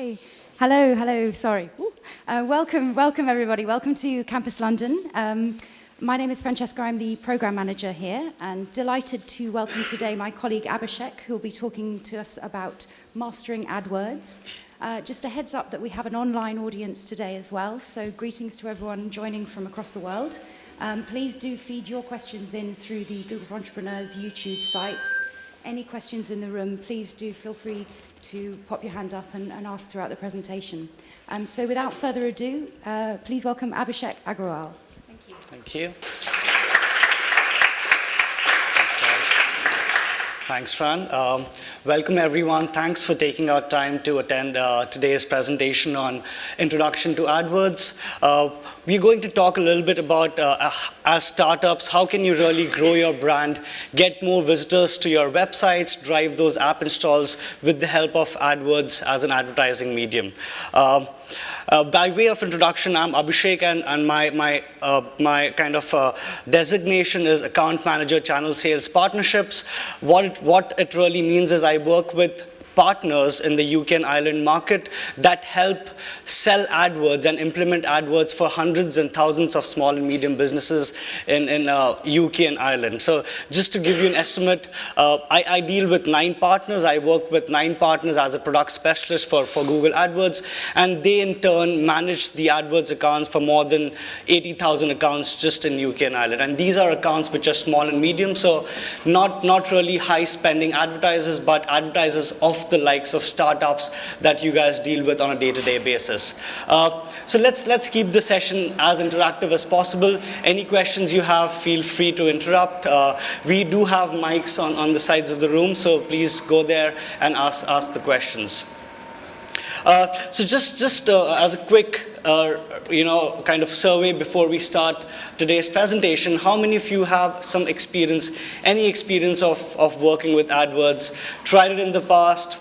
Hi. Hello, sorry. Welcome everybody. Welcome to Campus London. My name is Francesca, I'm the program manager here, and delighted to welcome today my colleague Abhishek, who will be talking to us about mastering AdWords. Just a heads up that we have an online audience today as well, so greetings to everyone joining from across the world. Please do feed your questions in through the Google for Entrepreneurs YouTube site. Any questions in the room, please do feel free to pop your hand up and ask throughout the presentation. So without further ado, please welcome Abhishek Agarwal. Thank you. Thank you. Thanks, Fran. Welcome, everyone. Thanks for taking our time to attend today's presentation on Introduction to AdWords. We're going to talk a little bit about, as startups, how can you really grow your brand, get more visitors to your websites, drive those app installs with the help of AdWords as an advertising medium. By way of introduction, I'm Abhishek, and my kind of designation is Account Manager, Channel Sales Partnerships. What it really means is I work with partners in the UK and Ireland market that help sell AdWords and implement AdWords for hundreds and thousands of small and medium businesses in UK and Ireland. So just to give you an estimate, I deal with 9 partners. I work with 9 partners as a product specialist for Google AdWords, and they in turn manage the AdWords accounts for more than 80,000 accounts just in UK and Ireland. And these are accounts which are small and medium, so not really high spending advertisers, but advertisers of the likes of startups that you guys deal with on a day-to-day basis. So let's keep the session as interactive as possible. Any questions you have, feel free to interrupt. We do have mics on the sides of the room, so please go there and ask the questions. So just as a quick kind of survey before we start today's presentation, how many of you have some experience, any experience of working with AdWords, tried it in the past?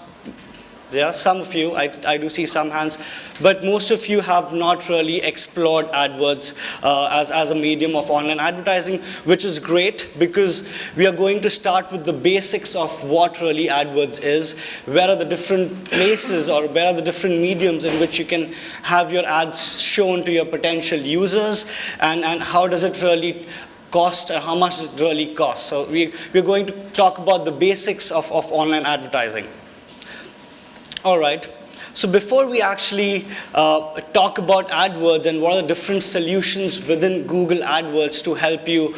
Yeah, some of you, I do see some hands, but most of you have not really explored AdWords as a medium of online advertising, which is great because we are going to start with the basics of what really AdWords is, where are the different places or where are the different mediums in which you can have your ads shown to your potential users, and how does it really cost and how much does it really cost. So we're going to talk about the basics of online advertising. All right, so before we actually talk about AdWords and what are the different solutions within Google AdWords to help you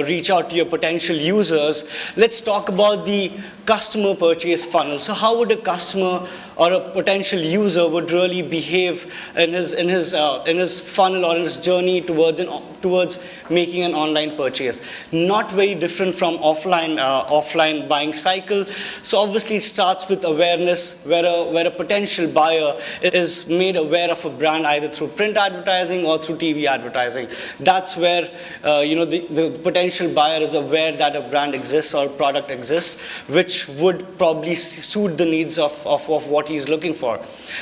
reach out to your potential users, let's talk about the customer purchase funnel. So how would a customer or a potential user would really behave in his funnel or in his journey towards making an online purchase? Not very different from offline buying cycle. So obviously it starts with awareness, where a potential buyer is made aware of a brand either through print advertising or through TV advertising. That's where the potential buyer is aware that a brand exists or a product exists, which would probably suit the needs of what he's looking for.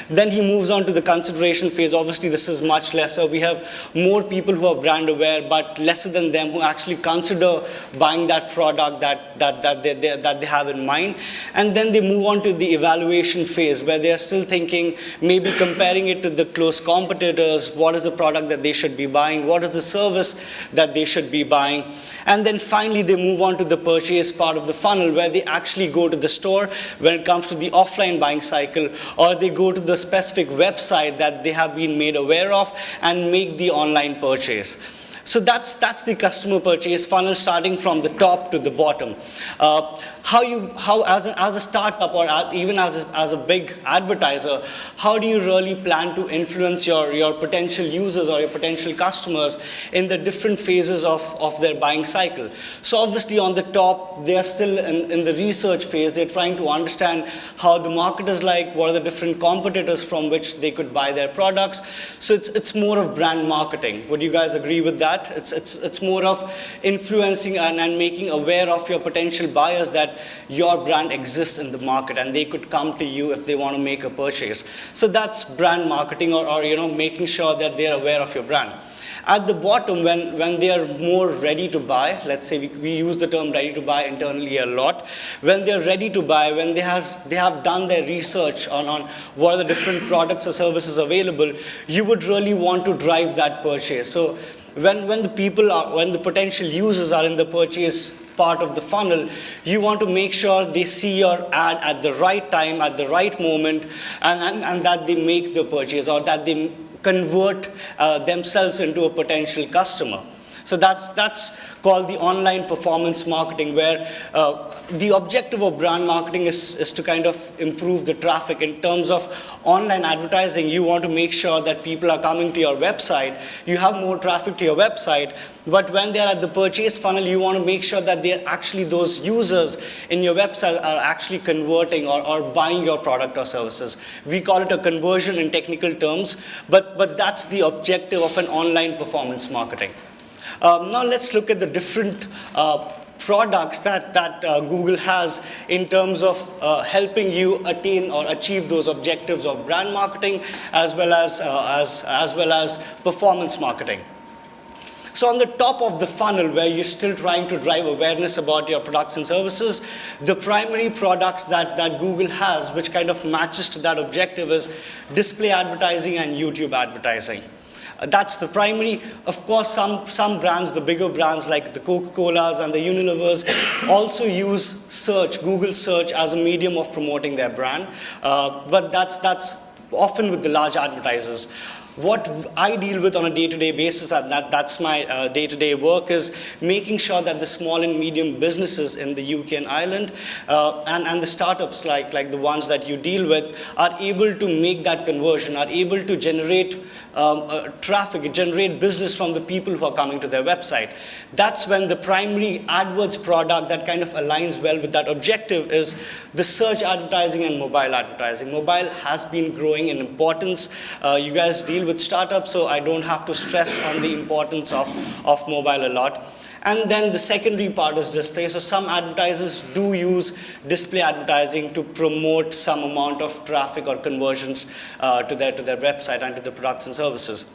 Then he moves on to the consideration phase. Obviously, this is much lesser. We have more people who are brand aware, but lesser than them who actually consider buying that product that they have in mind. And then they move on to the evaluation phase, where they are still thinking, maybe comparing it to the close competitors. What is the product that they should be buying? What is the service that they should be buying? And then finally, they move on to the purchase part of the funnel, where they actually go to the store when it comes to the offline buying cycle, or they go to the specific website that they have been made aware of and make the online purchase. So that's the customer purchase funnel, starting from the top to the bottom. How as a startup or even as a big advertiser, how do you really plan to influence your potential users or your potential customers in the different phases of their buying cycle? So obviously on the top, they are still in the research phase. They're trying to understand how the market is like, what are the different competitors from which they could buy their products. So it's more of brand marketing. Would you guys agree with that? It's more of influencing and making aware of your potential buyers that your brand exists in the market and they could come to you if they want to make a purchase. So that's brand marketing, or making sure that they're aware of your brand. At the bottom, when they are more ready to buy, let's say we use the term ready to buy internally a lot, when they're ready to buy, when they have done their research on what are the different products or services available, you would really want to drive that purchase. So when the potential users are in the purchase part of the funnel, you want to make sure they see your ad at the right time, at the right moment, and that they make the purchase, or that they convert themselves into a potential customer. So that's called the online performance marketing, where the objective of brand marketing is to kind of improve the traffic. In terms of online advertising, you want to make sure that people are coming to your website, you have more traffic to your website, but when they're at the purchase funnel, you want to make sure that they're actually, those users in your website are actually converting or buying your product or services. We call it a conversion in technical terms, but that's the objective of an online performance marketing. Now let's look at the different products that Google has in terms of helping you attain or achieve those objectives of brand marketing as well as performance marketing. So on the top of the funnel, where you're still trying to drive awareness about your products and services, the primary products that Google has, which kind of matches to that objective, is display advertising and YouTube advertising. That's the primary. Of course, some brands, the bigger brands like the Coca-Colas and the Unilevers, also use search, Google search, as a medium of promoting their brand. But that's often with the large advertisers. What I deal with on a day-to-day basis, and that's my day-to-day work, is making sure that the small and medium businesses in the UK and Ireland and the startups like the ones that you deal with are able to make that conversion, are able to generate traffic, generate business from the people who are coming to their website. That's when the primary AdWords product that kind of aligns well with that objective is the search advertising and mobile advertising. Mobile has been growing in importance. You guys deal with startups, so I don't have to stress on the importance of mobile a lot. And then the secondary part is display. So some advertisers do use display advertising to promote some amount of traffic or conversions to their website and to the products and services.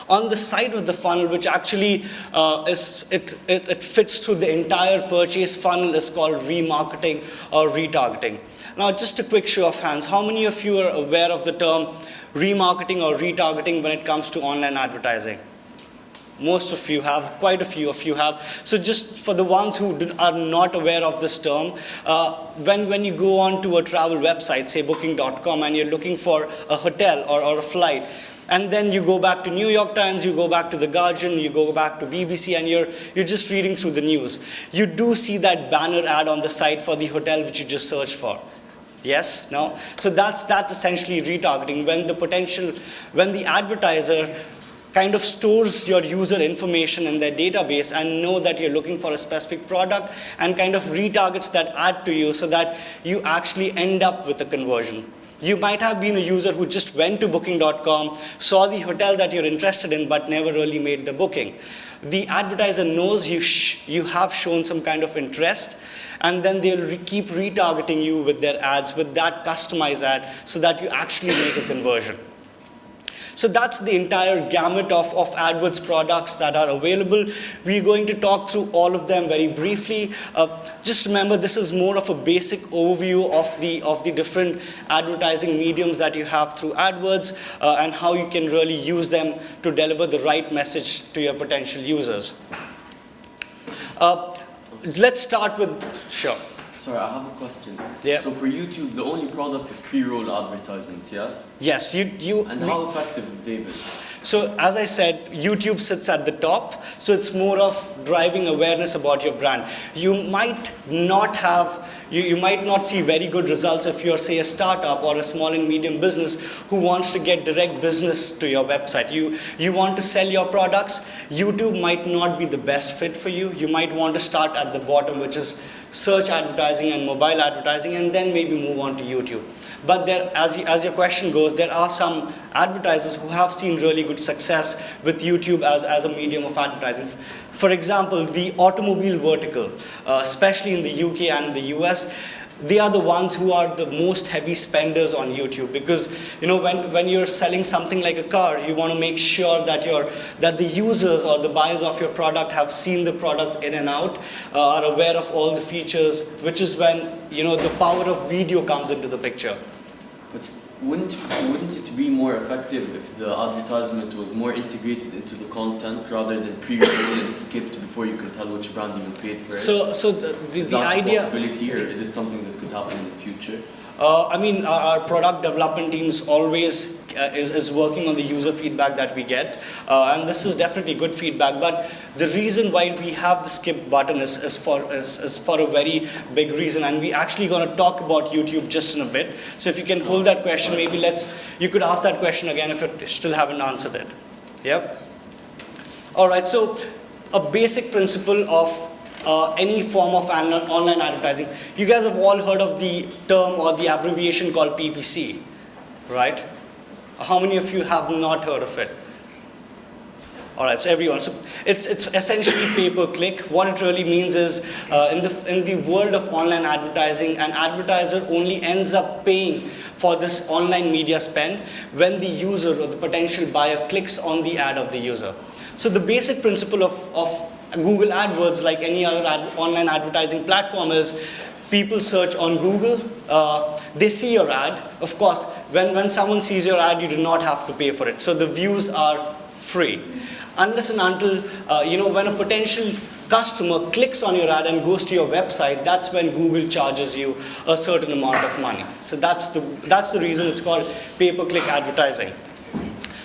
On the side of the funnel, which actually it fits through the entire purchase funnel, is called remarketing or retargeting. Now, just a quick show of hands. How many of you are aware of the term remarketing or retargeting when it comes to online advertising? Most of you have, quite a few of you have. So just for the ones who are not aware of this term, when you go on to a travel website, say booking.com, and you're looking for a hotel or a flight, and then you go back to New York Times, you go back to The Guardian, you go back to BBC, and you're just reading through the news. You do see that banner ad on the site for the hotel which you just searched for. Yes? No? So that's essentially retargeting, when the advertiser kind of stores your user information in their database and know that you're looking for a specific product and kind of retargets that ad to you so that you actually end up with a conversion. You might have been a user who just went to booking.com, saw the hotel that you're interested in, but never really made the booking. The advertiser knows you have shown some kind of interest, and then they'll keep retargeting you with their ads, with that customized ad, so that you actually make a conversion. So that's the entire gamut of AdWords products that are available. We're going to talk through all of them very briefly. Just remember, this is more of a basic overview of the different advertising mediums that you have through AdWords and how you can really use them to deliver the right message to your potential users. Let's start with, sure. Sorry, I have a question. Yeah. So for YouTube, the only product is pre-roll advertisements, yes? Yes. And how effective have they been? So as I said, YouTube sits at the top, so it's more of driving awareness about your brand. You might not see very good results if you're, say, a startup or a small and medium business who wants to get direct business to your website. You want to sell your products. YouTube might not be the best fit for you. You might want to start at the bottom, which is search advertising and mobile advertising, and then maybe move on to YouTube. But there, as your question goes, there are some advertisers who have seen really good success with YouTube as a medium of advertising. For example, the automobile vertical, especially in the UK and in the US, they are the ones who are the most heavy spenders on YouTube, because when you're selling something like a car, you want to make sure that the users or the buyers of your product have seen the product in and out, are aware of all the features, which is when the power of video comes into the picture. But wouldn't it be more effective if the advertisement was more integrated into the content rather than pre-rolled and skipped before you can tell which brand even paid for it? So is the that idea. a possibility, or is it something that could happen in the future? Our product development teams always is working on the user feedback that we get, and this is definitely good feedback. But the reason why we have the skip button is for a very big reason, and we actually going to talk about YouTube just in a bit. So if you can hold that question, maybe you could ask that question again if you still haven't answered it. Yep. All right. So a basic principle of any form of online advertising. You guys have all heard of the term or the abbreviation called PPC, right? How many of you have not heard of it? All right, so everyone. So it's essentially pay-per-click. What it really means is, in the world of online advertising, an advertiser only ends up paying for this online media spend when the user or the potential buyer clicks on the ad of the user. So the basic principle of Google AdWords, like any other online advertising platform, is people search on Google, they see your ad. Of course, when someone sees your ad, you do not have to pay for it. So the views are free. Unless and until, when a potential customer clicks on your ad and goes to your website, that's when Google charges you a certain amount of money. So that's the reason it's called pay-per-click advertising.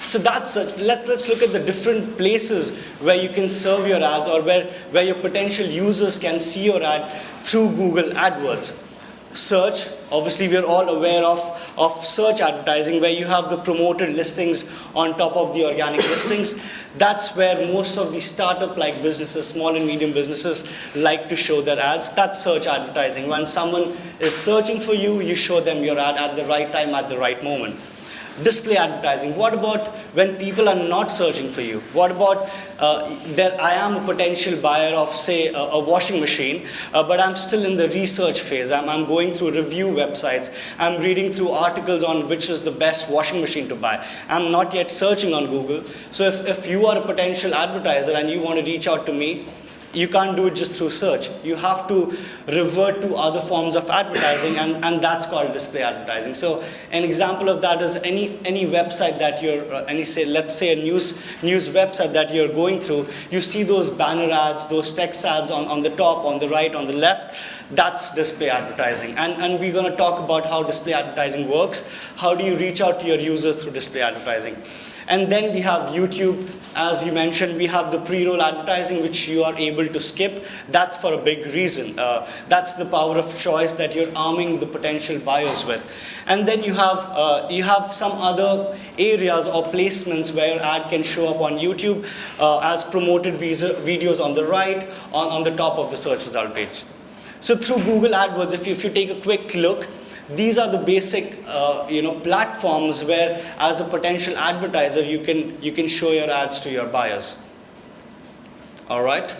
So let's look at the different places where you can serve your ads, or where your potential users can see your ad through Google AdWords. Search, obviously we're all aware of search advertising, where you have the promoted listings on top of the organic listings. That's where most of the startup-like businesses, small and medium businesses, like to show their ads. That's search advertising. When someone is searching for you, you show them your ad at the right time, at the right moment. Display advertising. What about when people are not searching for you? What about that I am a potential buyer of, say, a washing machine, but I'm still in the research phase. I'm going through review websites. I'm reading through articles on which is the best washing machine to buy. I'm not yet searching on Google. So if you are a potential advertiser and you want to reach out to me, you can't do it just through search. You have to revert to other forms of advertising, and that's called display advertising. So an example of that is any website that let's say a news website that you're going through, you see those banner ads, those text ads on the top, on the right, on the left. That's display advertising. And we're going to talk about how display advertising works. How do you reach out to your users through display advertising? And then we have YouTube. As you mentioned, we have the pre-roll advertising, which you are able to skip. That's for a big reason. That's the power of choice that you're arming the potential buyers with. And then you have some other areas or placements where your ad can show up on YouTube as promoted videos on the right, on the top of the search result page. So through Google AdWords, if you take a quick look, these are the basic platforms where, as a potential advertiser, you can show your ads to your buyers. All right.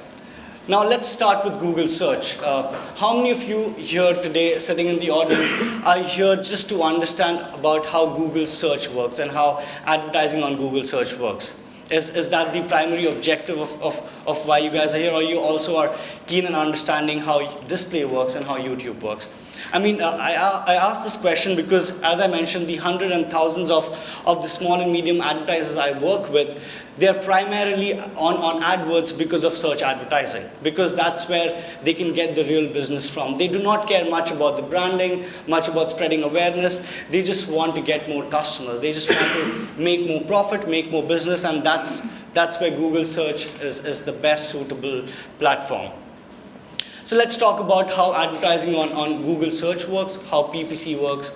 Now let's start with Google search. How many of you here today, sitting in the audience, are here just to understand about how Google search works and how advertising on Google search works? Is that the primary objective of why you guys are here, or you also are keen in understanding how display works and how YouTube works? I mean, I asked this question because, as I mentioned, the hundreds and thousands of the small and medium advertisers I work with, they're primarily on AdWords because of search advertising, because that's where they can get the real business from. They do not care much about the branding, much about spreading awareness. They just want to get more customers. They just want to make more profit, make more business, and that's where Google search is the best suitable platform. So let's talk about how advertising on Google search works, how PPC works.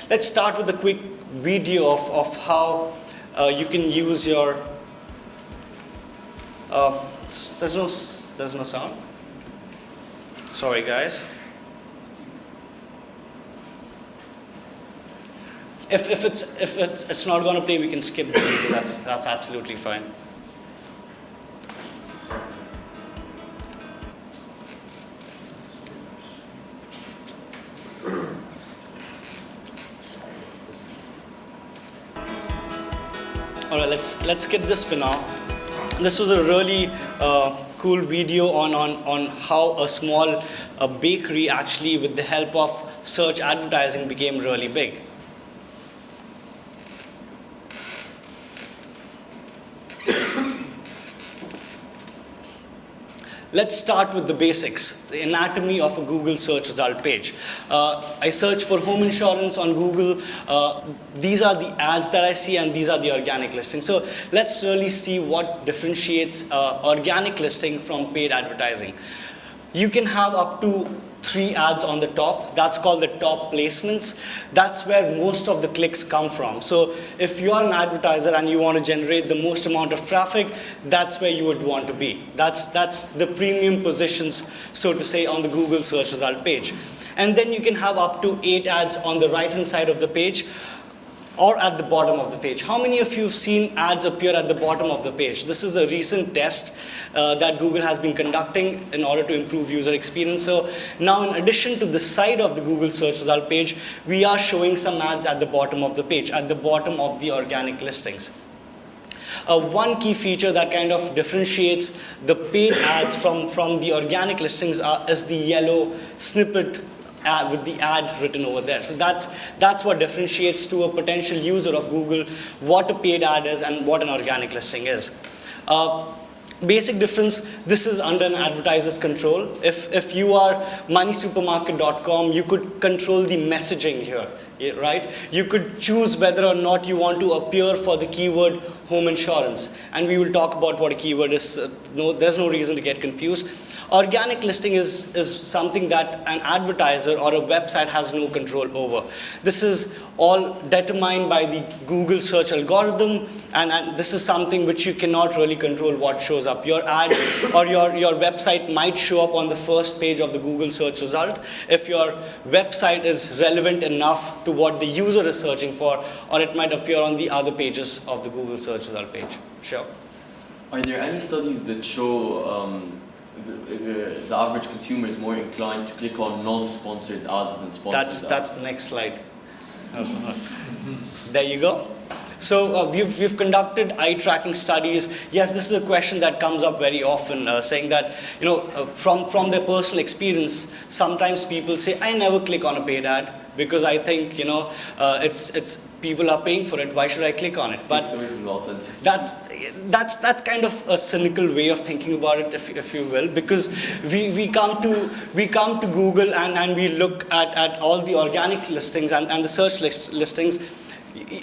Let's start with a quick video of how you can use your, there's no sound. Sorry guys. If it's not going to play, we can skip the video. That's absolutely fine. All right, let's skip this for now. This was a really cool video on how a small bakery actually, with the help of search advertising, became really big. Let's start with the basics, the anatomy of a Google search result page. I search for home insurance on Google. These are the ads that I see, and these are the organic listings. So let's really see what differentiates organic listing from paid advertising. You can have up to 3 ads on the top. That's called the top placements. That's where most of the clicks come from. So if you are an advertiser and you want to generate the most amount of traffic, that's where you would want to be. That's the premium positions, so to say, on the Google search result page. And then you can have up to 8 ads on the right-hand side of the page, or at the bottom of the page. How many of you have seen ads appear at the bottom of the page? This is a recent test that Google has been conducting in order to improve user experience. So now, in addition to the side of the Google search result page, we are showing some ads at the bottom of the page, at the bottom of the organic listings. One key feature that kind of differentiates the paid ads from the organic listings is the yellow snippet with the ad written over there. So that's what differentiates to a potential user of Google what a paid ad is and what an organic listing is. Basic difference, this is under an advertiser's control. If you are moneysupermarket.com, you could control the messaging here, right? You could choose whether or not you want to appear for the keyword home insurance. And we will talk about what a keyword is. There's no reason to get confused. Organic listing is something that an advertiser or a website has no control over. This is all determined by the Google search algorithm, and this is something which you cannot really control what shows up. Your ad or your website might show up on the first page of the Google search result if your website is relevant enough to what the user is searching for, or it might appear on the other pages of the Google search result page. Sure. Are there any studies that show the average consumer is more inclined to click on non-sponsored ads than sponsored ads? That's the next slide. There you go. So we've conducted eye tracking studies. Yes, this is a question that comes up very often, saying that, from their personal experience, sometimes people say, I never click on a paid ad because I think, it's people are paying for it. Why should I click on it? But that's kind of a cynical way of thinking about it, if you will, because we come to Google and we look at all the organic listings and the search listings.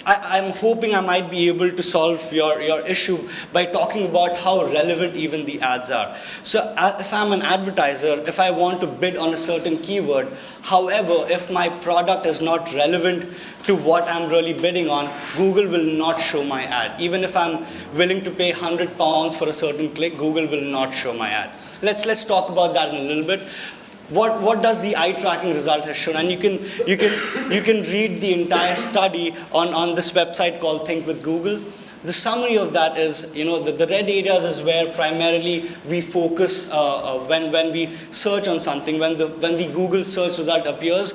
I'm hoping I might be able to solve your issue by talking about how relevant even the ads are. So if I'm an advertiser, if I want to bid on a certain keyword, however, if my product is not relevant to what I'm really bidding on, Google will not show my ad. Even if I'm willing to pay £100 for a certain click, Google will not show my ad. Let's talk about that in a little bit. What does the eye tracking result has shown? And you can read the entire study on this website called Think with Google. The summary of that is, the red areas is where primarily we focus when we search on something. When the Google search result appears,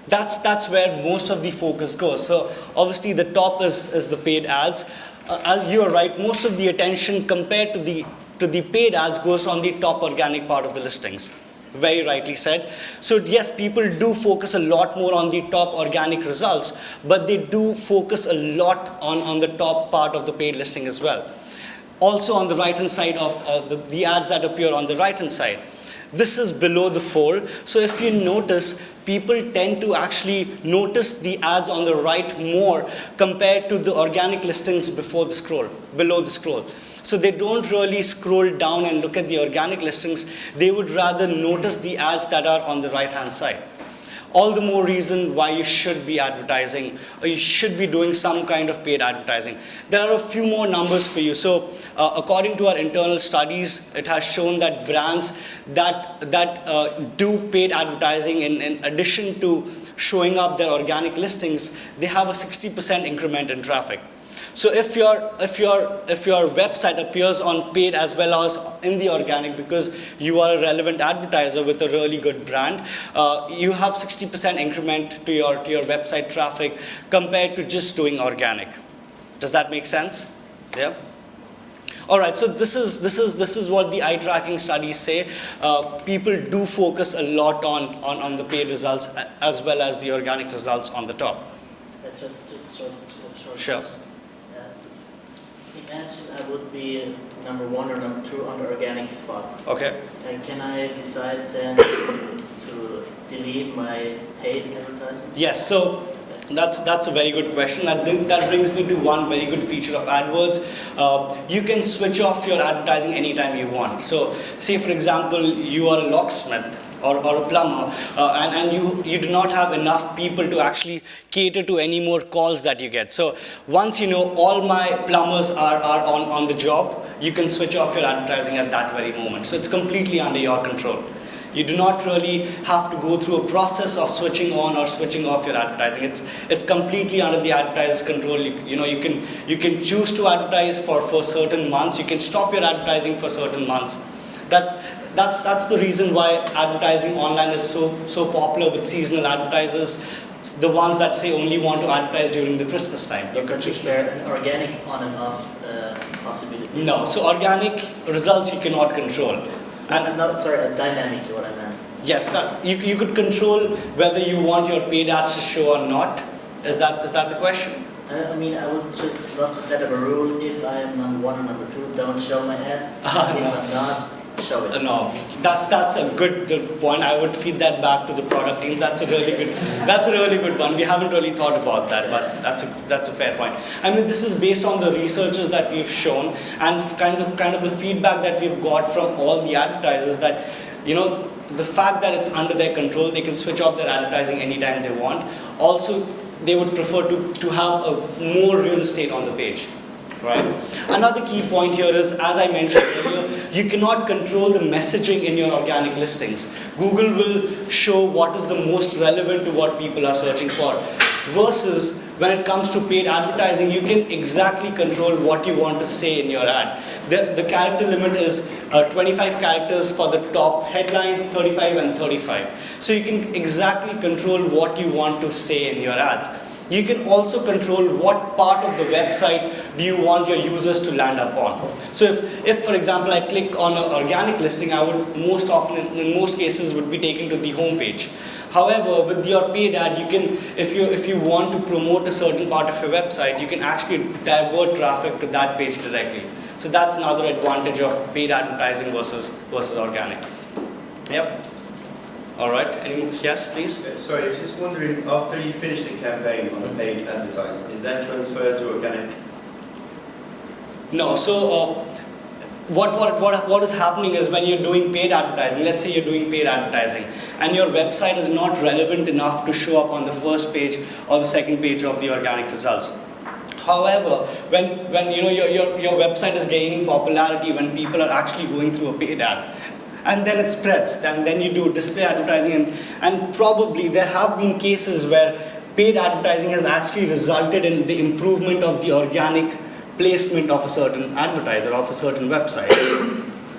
that's where most of the focus goes. So obviously the top is the paid ads. As you are right, most of the attention compared to the paid ads goes on the top organic part of the listings. Very rightly said. So yes, people do focus a lot more on the top organic results, but they do focus a lot on the top part of the paid listing as well. Also on the right-hand side of the ads that appear on the right-hand side. This is below the fold. So if you notice, people tend to actually notice the ads on the right more compared to the organic listings below the scroll. So they don't really scroll down and look at the organic listings. They would rather notice the ads that are on the right-hand side. All the more reason why you should be advertising, or you should be doing some kind of paid advertising. There are a few more numbers for you. So according to our internal studies, it has shown that brands that do paid advertising in addition to showing up their organic listings, they have a 60% increment in traffic. So if your website appears on paid as well as in the organic because you are a relevant advertiser with a really good brand, you have 60% increment to your website traffic compared to just doing organic. Does that make sense? Yeah. All right, so this is what the eye tracking studies say. People do focus a lot on the paid results as well as the organic results on the top. Just short Sure. question. Imagine I would be number 1 or number 2 on the organic spot. Okay. Can I decide then to delete my paid advertisement? Yes. So that's a very good question. That brings me to one very good feature of AdWords. You can switch off your advertising anytime you want. So say for example you are a locksmith or a plumber and you do not have enough people to actually cater to any more calls that you get. So once you know all my plumbers are on the job, you can switch off your advertising at that very moment. So it's completely under your control. You do not really have to go through a process of switching on or switching off your advertising. It's completely under the advertiser's control. You can choose to advertise for certain months. You can stop your advertising for certain months. That's the reason why advertising online is so popular with seasonal advertisers. It's the ones that say only want to advertise during the Christmas time. You can choose Is there an organic on and off possibility? No, so organic results you cannot control. And not sorry, a dynamic is what I meant. Yes, that you could control whether you want your paid ads to show or not. Is that the question? I mean, I would just love to set up a rule. If I am number 1 or number 2, don't show my ad. If I'm not, show it. No, that's a good point. I would feed that back to the product teams. That's a really good one. We haven't really thought about that, but that's a fair point. I mean, this is based on the researches that we've shown and kind of the feedback that we've got from all the advertisers that, the fact that it's under their control, they can switch off their advertising anytime they want. Also, they would prefer to have a more real estate on the page. Right. Another key point here is, as I mentioned earlier, you cannot control the messaging in your organic listings. Google will show what is the most relevant to what people are searching for. Versus when it comes to paid advertising, you can exactly control what you want to say in your ad. The character limit is 25 characters for the top headline, 35 and 35. So you can exactly control what you want to say in your ads. You can also control what part of the website do you want your users to land up on. So if for example I click on an organic listing, I would most often, in most cases, would be taken to the home page. However, with your paid ad, you can, if you want to promote a certain part of your website, you can actually divert traffic to that page directly. So that's another advantage of paid advertising versus organic. Yep. All right. Yes, please. Sorry, I was just wondering, after you finish the campaign on a paid advertising, is that transferred to organic? No. So what is happening is when you're doing paid advertising, let's say you're doing paid advertising, and your website is not relevant enough to show up on the first page or the second page of the organic results. However, when your website is gaining popularity, when people are actually going through a paid ad, and then it spreads, then you do display advertising, and probably there have been cases where paid advertising has actually resulted in the improvement of the organic placement of a certain advertiser, of a certain website.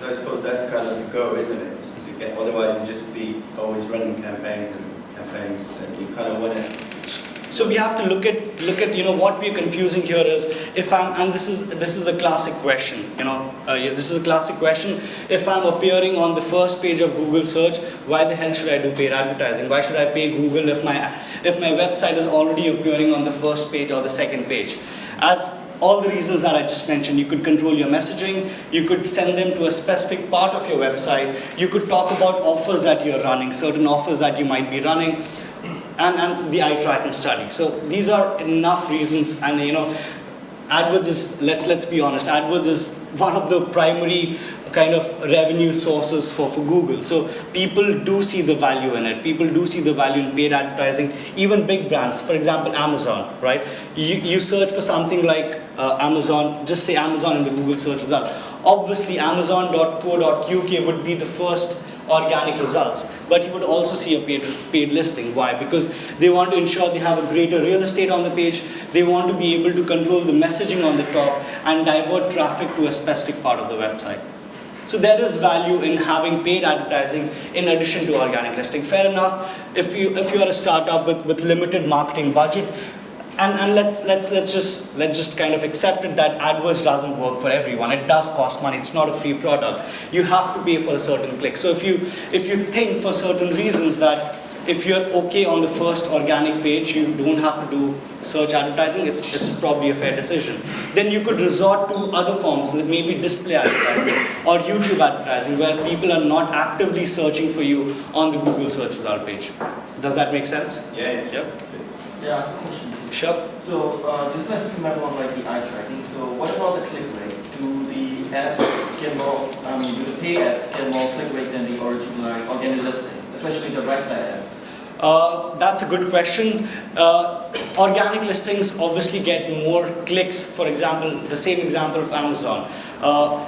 So I suppose that's kind of the goal, isn't it? Is to get, otherwise you just be always running campaigns, and you kind of want to. So we have to look at what we're confusing here is, if I'm, and this is a classic question, this is a classic question. If I'm appearing on the first page of Google search, why the hell should I do paid advertising? Why should I pay Google if my website is already appearing on the first page or the second page? As all the reasons that I just mentioned, you could control your messaging, you could send them to a specific part of your website, you could talk about offers that you're running, certain offers that you might be running, and the eye tracking study. So these are enough reasons, and AdWords is, let's be honest, AdWords is one of the primary kind of revenue sources for Google. So people do see the value in it. People do see the value in paid advertising. Even big brands, for example, Amazon, right? You search for something like Amazon, just say Amazon in the Google search result. Obviously, Amazon.co.uk would be the first organic results, but you would also see a paid listing. Why? Because they want to ensure they have a greater real estate on the page. They want to be able to control the messaging on the top and divert traffic to a specific part of the website. So there is value in having paid advertising in addition to organic listing. Fair enough, if you are a startup with limited marketing budget, And let's just kind of accept it that AdWords doesn't work for everyone. It does cost money. It's not a free product. You have to pay for a certain click. So if you think for certain reasons that if you're okay on the first organic page, you don't have to do search advertising, it's probably a fair decision. Then you could resort to other forms, maybe display advertising or YouTube advertising, where people are not actively searching for you on the Google search result page. Does that make sense? Yeah. Yep. Yeah, I have a question. Sure. So this is a matter of like the eye tracking. So what about the click rate? Do the ads get more, do the pay ads get more click rate than the original like, organic listing, especially the right side ad? That's a good question. Organic listings obviously get more clicks. For example, the same example of Amazon.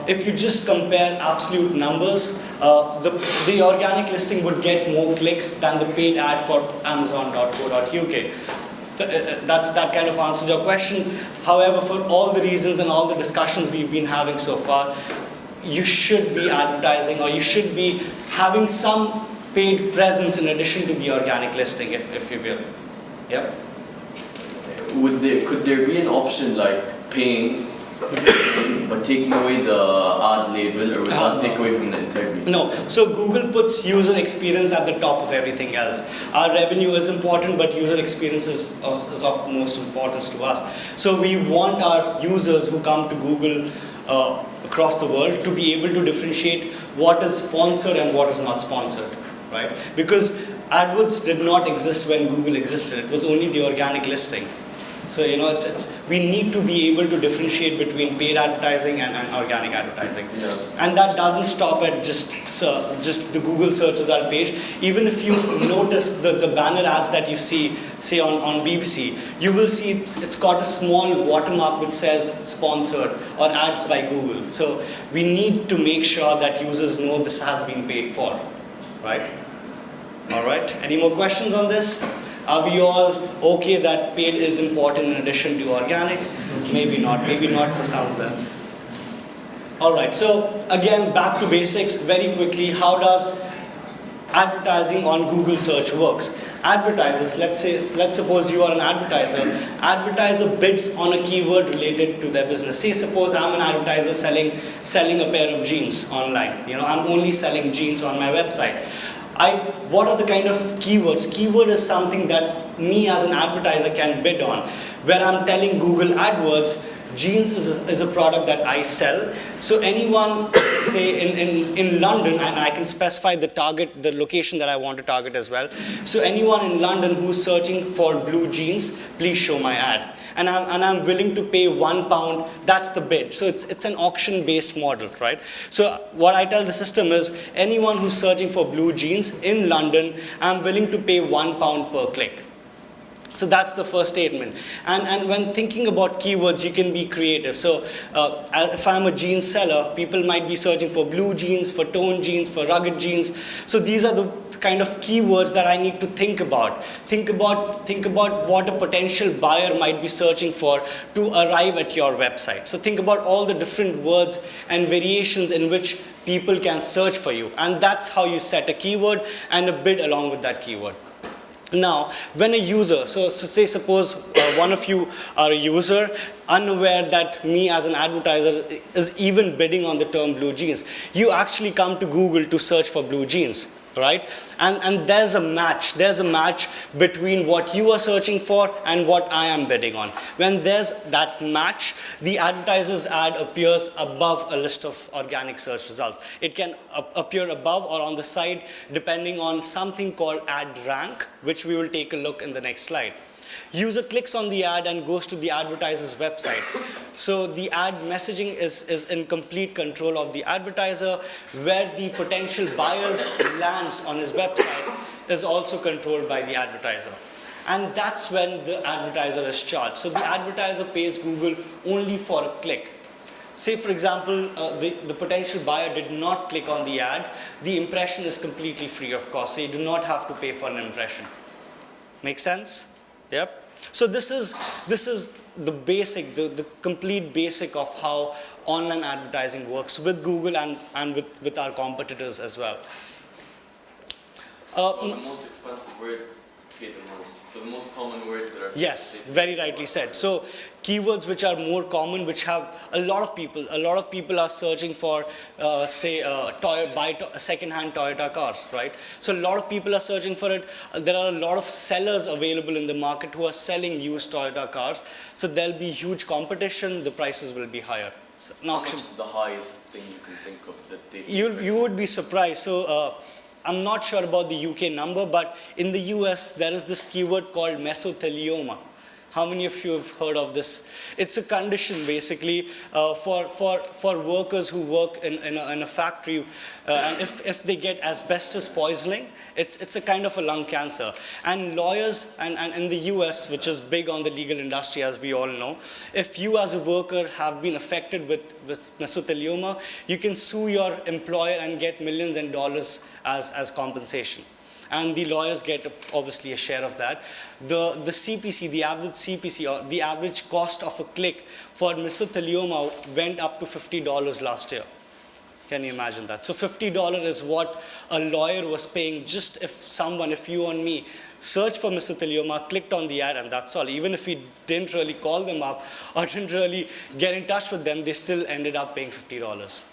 If you just compare absolute numbers, the organic listing would get more clicks than the paid ad for Amazon.co.uk. That kind of answers your question. However, for all the reasons and all the discussions we've been having so far, you should be advertising, or you should be having some paid presence in addition to the organic listing, if you will. Yep. Could there be an option like paying, but taking away the ad label, or would that take away from the integrity? No. So Google puts user experience at the top of everything else. Our revenue is important, but user experience is of most importance to us. So we want our users who come to Google across the world to be able to differentiate what is sponsored and what is not sponsored, right? Because AdWords did not exist when Google existed. It was only the organic listing. So we need to be able to differentiate between paid advertising and organic advertising. Yeah. And that doesn't stop at just the Google search result page. Even if you notice the banner ads that you see, say on BBC, you will see it's got a small watermark which says sponsored or ads by Google. So we need to make sure that users know this has been paid for, right? All right, any more questions on this? Are we all okay that paid is important in addition to organic? Maybe not for some of them. All right, so again, back to basics very quickly. How does advertising on Google search works? Advertisers, let's suppose you are an advertiser. Advertiser bids on a keyword related to their business. Say suppose I'm an advertiser selling a pair of jeans online. I'm only selling jeans on my website. What are the kind of keywords? Keyword is something that me as an advertiser can bid on. Where I'm telling Google AdWords, jeans is a product that I sell. So anyone, say in London, and I can specify the location that I want to target as well. So anyone in London who's searching for blue jeans, please show my ad. And I'm willing to pay £1. That's the bid. So it's an auction-based model, right? So what I tell the system is anyone who's searching for blue jeans in London, I'm willing to pay £1 per click. So that's the first statement. And when thinking about keywords, you can be creative. So if I'm a jeans seller, people might be searching for blue jeans, for toned jeans, for rugged jeans. So these are the kind of keywords that I need to think about. Think about what a potential buyer might be searching for to arrive at your website. So think about all the different words and variations in which people can search for you. And that's how you set a keyword and a bid along with that keyword. Now, when a user, so say suppose one of you are a user, unaware that me as an advertiser is even bidding on the term blue jeans, you actually come to Google to search for blue jeans, right? And there's a match between what you are searching for and what I am bidding on. When there's that match, the advertiser's ad appears above a list of organic search results. It can appear above or on the side depending on something called ad rank, which we will take a look in the next slide. User clicks on the ad and goes to the advertiser's website. So the ad messaging is in complete control of the advertiser. Where the potential buyer lands on his website is also controlled by the advertiser. And that's when the advertiser is charged. So the advertiser pays Google only for a click. Say for example, the potential buyer did not click on the ad. The impression is completely free of cost. So you do not have to pay for an impression. Make sense? Yep. So this is the basic, the complete basic of how online advertising works with Google and with our competitors as well. So the most expensive word pay the most. So the most common words that are Yes, very rightly said. So keywords which are more common, which have a lot of people are searching for, say, second-hand Toyota cars, right? So a lot of people are searching for it. There are a lot of sellers available in the market who are selling used Toyota cars. So there'll be huge competition. The prices will be higher. So, How much is the highest thing you can think of that they? you would be surprised. So I'm not sure about the UK number, but in the US there is this keyword called mesothelioma. How many of you have heard of this? It's a condition basically for workers who work in a factory, and if they get asbestos poisoning, it's a kind of a lung cancer. And lawyers, and in the US, which is big on the legal industry as we all know, if you as a worker have been affected with mesothelioma, you can sue your employer and get millions and dollars as compensation. And the lawyers get obviously a share of that. The CPC, the average CPC, or the average cost of a click for mesothelioma went up to $50 last year. Can you imagine that? So $50 is what a lawyer was paying just if you and me search for mesothelioma, clicked on the ad, and that's all. Even if we didn't really call them up or didn't really get in touch with them, they still ended up paying $50.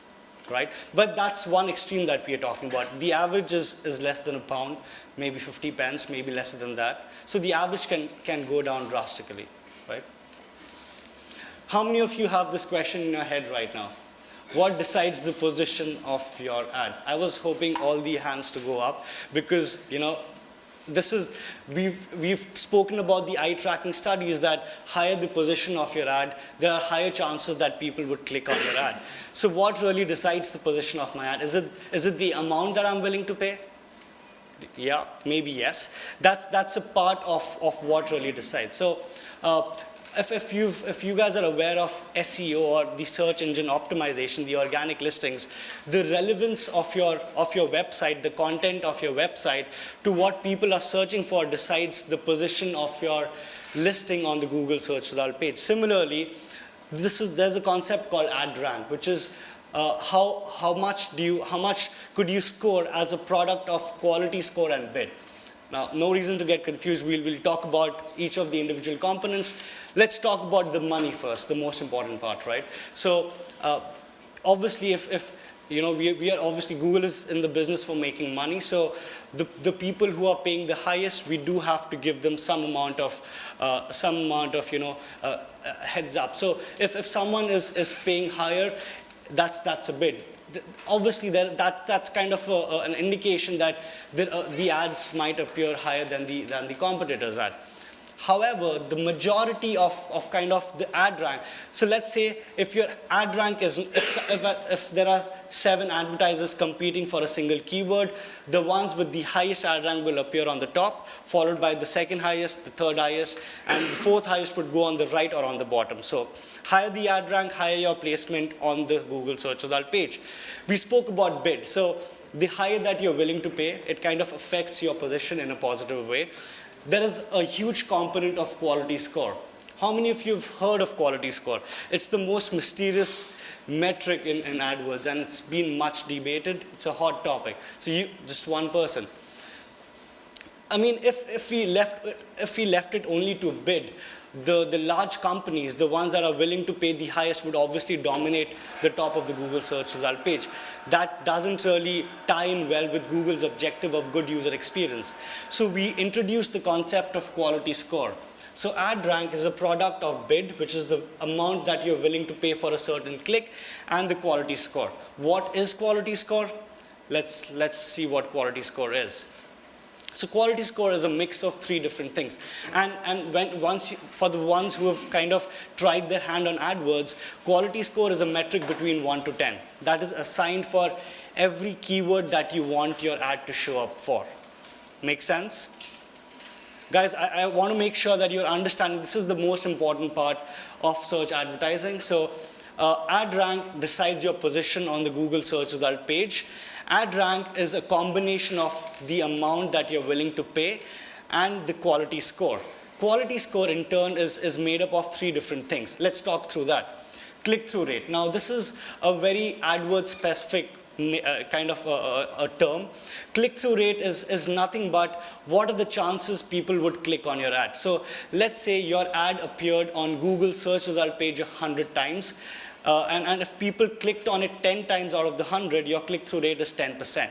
Right? But that's one extreme that we are talking about. The average is less than £1, maybe 50 pence, maybe less than that. So the average can go down drastically, right? How many of you have this question in your head right now? What decides the position of your ad? I was hoping all the hands to go up because, we've spoken about the eye tracking studies that higher the position of your ad, there are higher chances that people would click on your ad. So what really decides the position of my ad? Is it the amount that I'm willing to pay? Yeah, maybe yes. That's a part of what really decides. So if you guys are aware of SEO or the search engine optimization, the organic listings, the relevance of your website, the content of your website to what people are searching for decides the position of your listing on the Google search result page. Similarly, there's a concept called ad rank, which is how much could you score as a product of quality score and bid. Now, no reason to get confused. We'll talk about each of the individual components. Let's talk about the money first, the most important part, right? So, obviously, we are obviously Google is in the business for making money. So, the people who are paying the highest, we do have to give them some amount of heads up. So, if someone is paying higher, that's a bid. Obviously, that's kind of an indication that the ads might appear higher than the competitors' ad. However, the majority of kind of the ad rank. So let's say if your ad rank is if there are 7 advertisers competing for a single keyword, the ones with the highest ad rank will appear on the top, followed by the second highest, the third highest, and the fourth highest would go on the right or on the bottom. So higher the ad rank, higher your placement on the Google search result page. We spoke about bid. So the higher that you're willing to pay, it kind of affects your position in a positive way. There is a huge component of quality score. How many of you have heard of quality score? It's the most mysterious metric in AdWords, and it's been much debated. It's a hot topic. So just one person. I mean, if we left it only to bid, the large companies, the ones that are willing to pay the highest, would obviously dominate the top of the Google search result page. That doesn't really tie in well with Google's objective of good user experience. So we introduced the concept of quality score. So ad rank is a product of bid, which is the amount that you're willing to pay for a certain click, and the quality score. What is quality score? Let's see what quality score is. So quality score is a mix of 3 different things. And for the ones who have kind of tried their hand on AdWords, quality score is a metric between 1 to 10. That is assigned for every keyword that you want your ad to show up for. Make sense? Guys, I want to make sure that you're understanding this is the most important part of search advertising. So ad rank decides your position on the Google search result page. Ad rank is a combination of the amount that you're willing to pay and the quality score. Quality score in turn is made up of 3 different things. Let's talk through that. Click-through rate. Now this is a very AdWords specific kind of a term. Click-through rate is nothing but what are the chances people would click on your ad. So let's say your ad appeared on Google search result page 100 times, and if people clicked on it 10 times out of the 100, your click-through rate is 10%.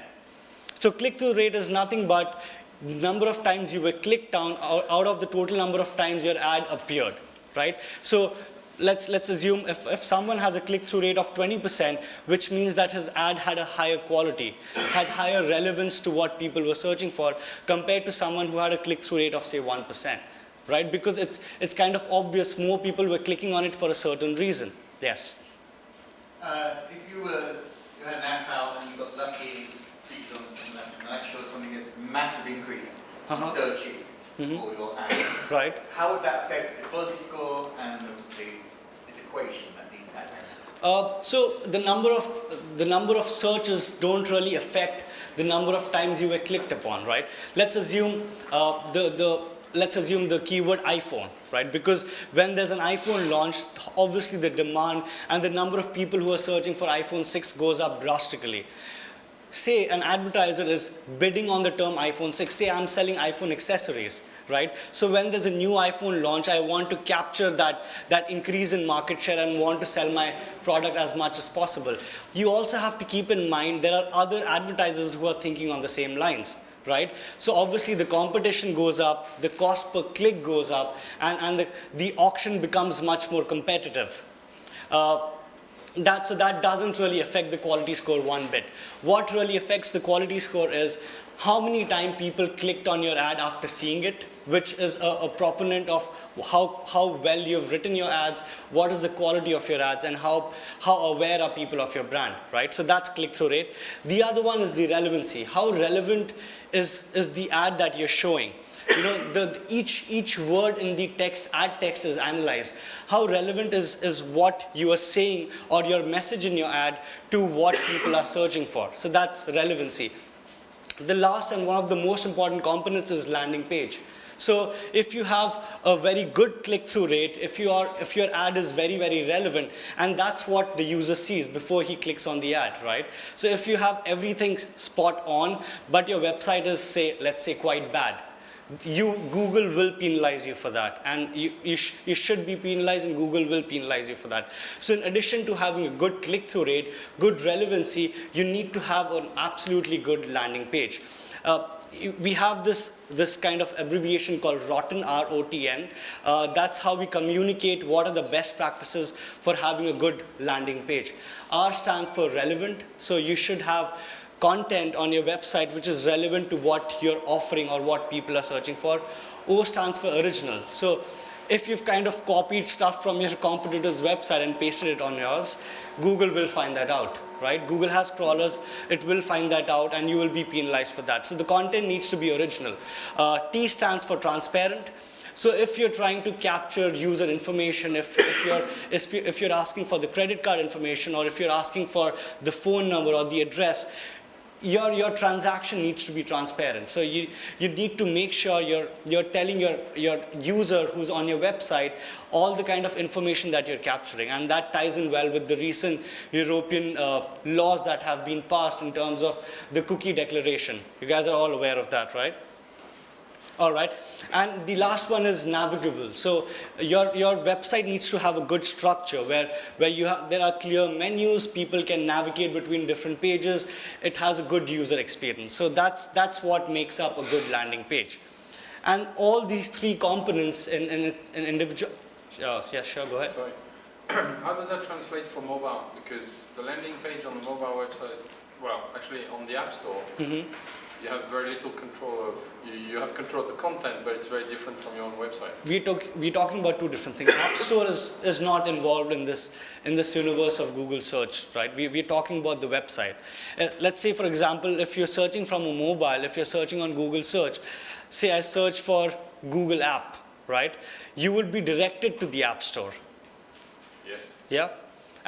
So click-through rate is nothing but the number of times you were clicked on out of the total number of times your ad appeared, right? So let's assume if someone has a click-through rate of 20%, which means that his ad had a higher quality, had higher relevance to what people were searching for, compared to someone who had a click-through rate of, say, 1%, right? Because it's kind of obvious more people were clicking on it for a certain reason. Yes? If you had an app out and you got lucky, clicked on something and actually something that's a massive increase in searches for your ad, Right. how would that affect the quality score and this equation that needs to happen? So the number of searches don't really affect the number of times you were clicked upon, right? Let's assume the keyword iPhone, right? Because when there's an iPhone launched, obviously the demand and the number of people who are searching for iPhone 6 goes up drastically. Say an advertiser is bidding on the term iPhone 6. Say I'm selling iPhone accessories, right? So when there's a new iPhone launch, I want to capture that increase in market share and want to sell my product as much as possible. You also have to keep in mind there are other advertisers who are thinking on the same lines, right? So obviously the competition goes up, the cost per click goes up, and the auction becomes much more competitive. So that doesn't really affect the quality score one bit. What really affects the quality score is how many times people clicked on your ad after seeing it, which is a proponent of how well you've written your ads, what is the quality of your ads, and how aware are people of your brand, right? So that's click-through rate. The other one is the relevancy. How relevant is the ad that you're showing? You know, each word in the ad text is analyzed. How relevant is what you are saying or your message in your ad to what people are searching for? So that's relevancy. The last and one of the most important components is landing page. So if you have a very good click-through rate, if your ad is very, very relevant, and that's what the user sees before he clicks on the ad, right? So if you have everything spot on, but your website is, let's say, quite bad, Google will penalize you for that, and you should be penalized, and Google will penalize you for that. So in addition to having a good click-through rate, good relevancy, you need to have an absolutely good landing page. We have this kind of abbreviation called ROTN, R-O-T-N. That's how we communicate what are the best practices for having a good landing page. R stands for relevant, so you should have content on your website which is relevant to what you're offering or what people are searching for. O stands for original. So if you've kind of copied stuff from your competitor's website and pasted it on yours, Google will find that out, right? Google has crawlers, it will find that out, and you will be penalized for that. So the content needs to be original. T stands for transparent. So if you're trying to capture user information, if you're asking for the credit card information, or if you're asking for the phone number or the address, your transaction needs to be transparent. So you need to make sure you're telling your user who's on your website all the kind of information that you're capturing, and that ties in well with the recent European laws that have been passed in terms of the cookie declaration. You guys are all aware of that, right? All right, and the last one is navigable. So your website needs to have a good structure where there are clear menus, people can navigate between different pages. It has a good user experience. So that's what makes up a good landing page. And all these three components in individual. Yeah, sure, go ahead. Sorry. How does that translate for mobile? Because the landing page on the mobile website, well, actually on the App Store, you have very little control of, you have control of the content, but it's very different from your own website. We're talking about two different things. App Store is not involved in this universe of Google search, right? We're talking about the website. Let's say, for example, if you're searching from a mobile, if you're searching on Google search, say I search for Google app, right? You would be directed to the App Store. Yes. Yeah?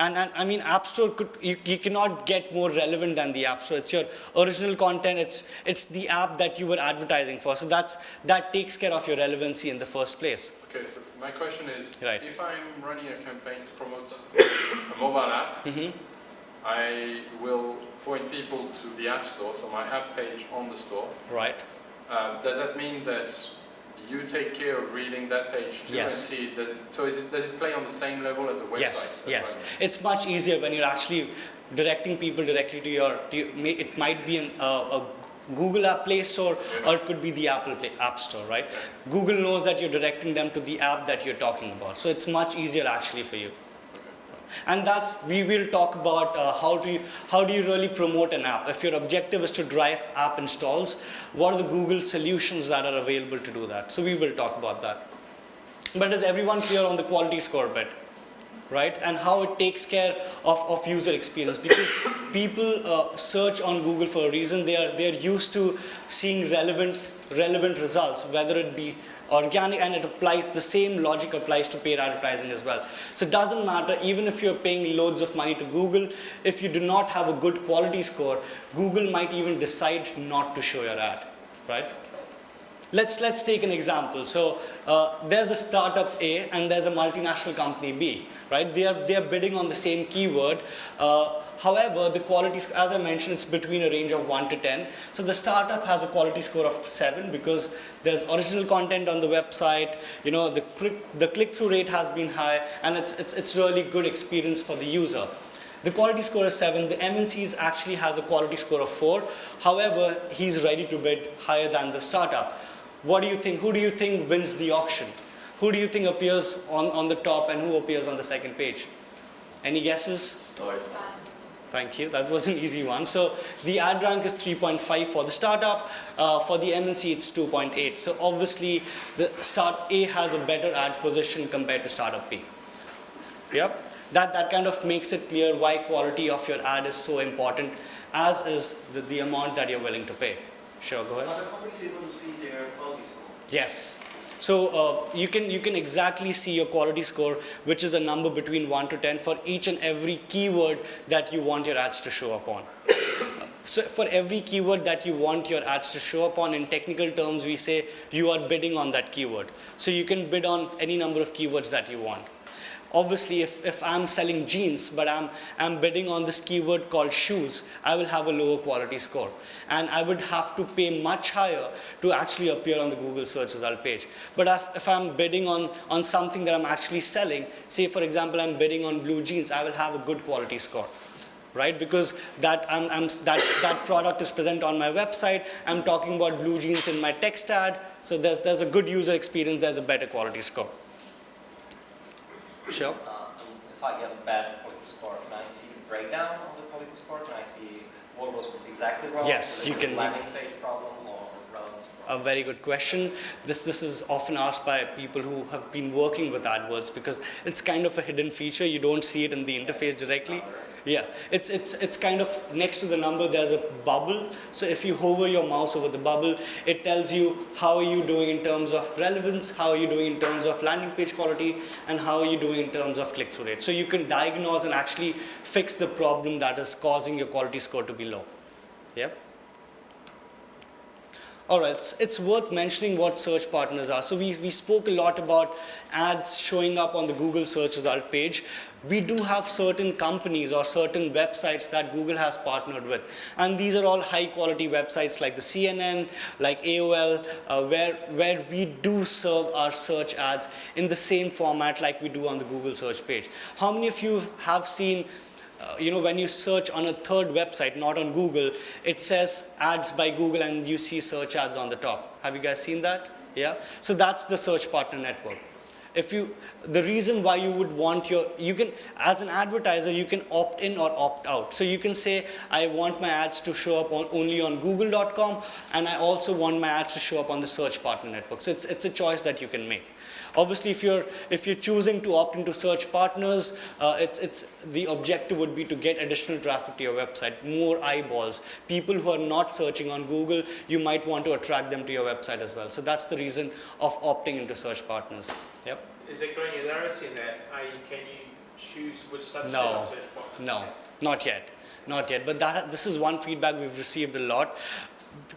And I mean, App Store, you cannot get more relevant than the App Store. It's your original content. It's the app that you were advertising for. So that takes care of your relevancy in the first place. Okay, so my question is, right. If I'm running a campaign to promote a mobile app, I will point people to the App Store, so my app page on the store. Right. Does that mean that you take care of reading that page too? Yes. And see, does it play on the same level as a website? Yes, That's yes. what I mean. It's much easier when you're actually directing people directly to it might be a Google App Play Store, or it could be the Apple App Store, right? Google knows that you're directing them to the app that you're talking about. So it's much easier actually for you. And we will talk about how do you really promote an app. If your objective is to drive app installs, what are the Google solutions that are available to do that? So we will talk about that. But is everyone clear on the quality score bit, right? And how it takes care of user experience? Because people search on Google for a reason. They're used to seeing relevant results, whether it be organic, and the same logic applies to paid advertising as well. So it doesn't matter, even if you're paying loads of money to Google, if you do not have a good quality score, Google might even decide not to show your ad, right? Let's take an example. So there's a startup A and there's a multinational company B, right? They are bidding on the same keyword. However, the quality, as I mentioned, it's between a range of 1 to 10. So the startup has a quality score of 7 because there's original content on the website. You know, the click-through rate has been high, and it's really good experience for the user. The quality score is 7. The MNCs actually has a quality score of 4. However, he's ready to bid higher than the startup. What do you think? Who do you think wins the auction? Who do you think appears on the top and who appears on the second page? Any guesses? Start. Thank you. That was an easy one. So the ad rank is 3.5 for the startup. For the MNC, it's 2.8. So obviously, the start A has a better ad position compared to startup B. Yep. That kind of makes it clear why quality of your ad is so important, as is the amount that you're willing to pay. Sure, go ahead. Are the companies able to see their quality score? Yes. So you can exactly see your quality score, which is a number between 1 to 10 for each and every keyword that you want your ads to show up on. So for every keyword that you want your ads to show up on, in technical terms, we say you are bidding on that keyword. So you can bid on any number of keywords that you want. Obviously, if I'm selling jeans, but I'm bidding on this keyword called shoes, I will have a lower quality score. And I would have to pay much higher to actually appear on the Google search result page. But if I'm bidding on something that I'm actually selling, say for example, I'm bidding on blue jeans, I will have a good quality score, right? Because that product is present on my website. I'm talking about blue jeans in my text ad. So there's a good user experience, there's a better quality score. Sure. If I get a bad quality score, can I see the breakdown of the quality score? Can I see what was exactly wrong? Yes, you can. Landing page problem or relevance problem? A very good question. This is often asked by people who have been working with AdWords, because it's kind of a hidden feature. You don't see it in the interface directly. Yeah, it's kind of next to the number, there's a bubble. So if you hover your mouse over the bubble, it tells you how are you doing in terms of relevance, how are you doing in terms of landing page quality, and how are you doing in terms of click-through rate. So you can diagnose and actually fix the problem that is causing your quality score to be low. Yep. All right, it's worth mentioning what search partners are. So we spoke a lot about ads showing up on the Google search result page. We do have certain companies or certain websites that Google has partnered with. And these are all high quality websites like the CNN, like AOL, where we do serve our search ads in the same format like we do on the Google search page. How many of you have seen when you search on a third website, not on Google, it says ads by Google and you see search ads on the top. Have you guys seen that? Yeah. So that's the search partner network. The reason why you would want you can, as an advertiser, you can opt in or opt out. So you can say, I want my ads to show up only on google.com, and I also want my ads to show up on the search partner network. So it's a choice that you can make. Obviously, if you're choosing to opt into search partners, the objective would be to get additional traffic to your website, more eyeballs. People who are not searching on Google, you might want to attract them to your website as well. So that's the reason of opting into search partners. Yep. Is there granularity in that? Can you choose which subset No, of search partners? no, not yet, not yet. But this is one feedback we've received a lot.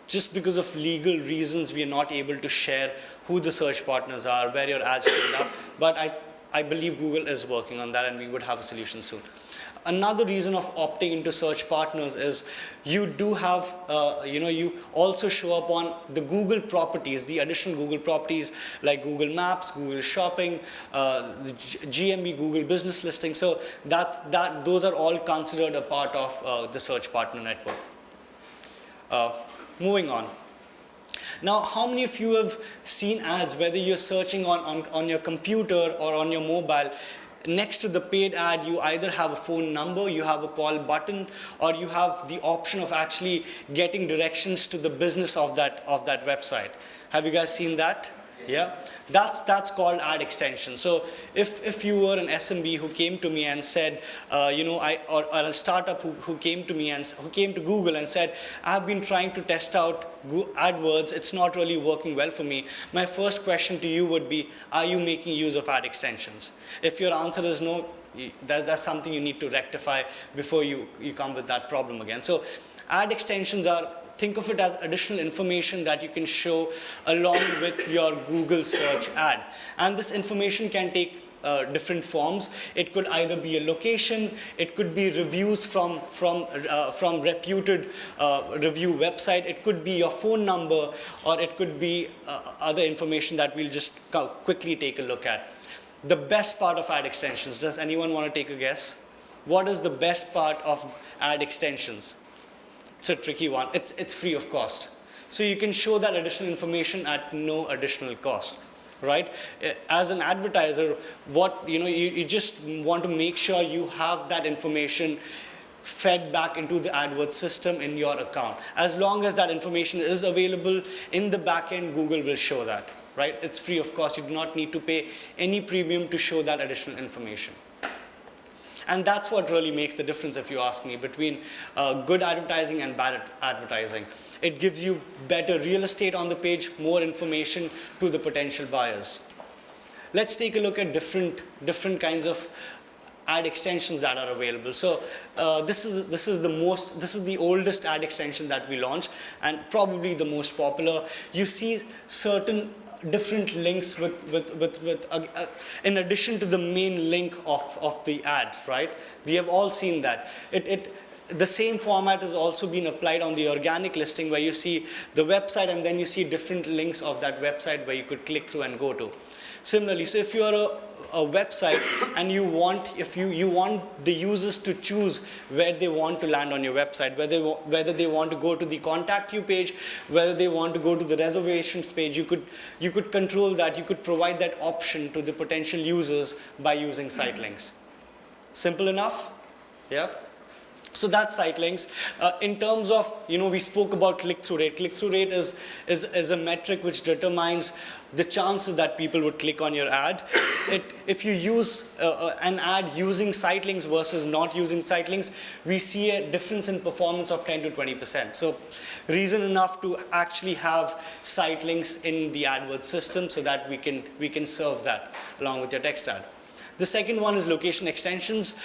Just because of legal reasons, we are not able to share who the search partners are, where your ads showed up. But I believe Google is working on that, and we would have a solution soon. Another reason of opting into search partners is you do have, you also show up on the Google properties, the additional Google properties like Google Maps, Google Shopping, the GMB, Google Business Listing. So those are all considered a part of the search partner network. Moving on. Now, how many of you have seen ads, whether you're searching on your computer or on your mobile? Next to the paid ad, you either have a phone number, you have a call button, or you have the option of actually getting directions to the business of that website. Have you guys seen that? Yeah, that's called ad extension. So if you were an SMB who came to me and said, or a startup who came to me and who came to Google and said, I've been trying to test out AdWords, it's not really working well for me. My first question to you would be, are you making use of ad extensions? If your answer is no, that's something you need to rectify before you come with that problem again. So ad extensions think of it as additional information that you can show along with your Google search ad. And this information can take different forms. It could either be a location, it could be reviews from reputed review website, it could be your phone number, or it could be other information that we'll just quickly take a look at. The best part of ad extensions, does anyone want to take a guess? What is the best part of ad extensions? It's a tricky one. It's free of cost. So you can show that additional information at no additional cost, right? As an advertiser, you just want to make sure you have that information fed back into the AdWords system in your account. As long as that information is available in the backend, Google will show that, right? It's free of cost. You do not need to pay any premium to show that additional information. And that's what really makes the difference, if you ask me, between good advertising and bad advertising. It gives you better real estate on the page, more information to the potential buyers. Let's take a look at different kinds of ad extensions that are available. So this is the oldest ad extension that we launched, and probably the most popular. You see certain different links in addition to the main link of the ad, right? We have all seen that. The same format has also been applied on the organic listing, where you see the website and then you see different links of that website where you could click through and go to. Similarly, so if you are a website and you want the users to choose where they want to land on your website, whether they want to go to the contact you page, whether they want to go to the reservations page, you could control that. You could provide that option to the potential users by using site links. Simple enough? Yeah. So that's site links. In terms of, we spoke about click-through rate. Click-through rate is a metric which determines the chances that people would click on your ad. If you use an ad using site links versus not using site links, we see a difference in performance of 10 to 20%. So reason enough to actually have site links in the AdWords system so that we can serve that along with your text ad. The second one is location extensions.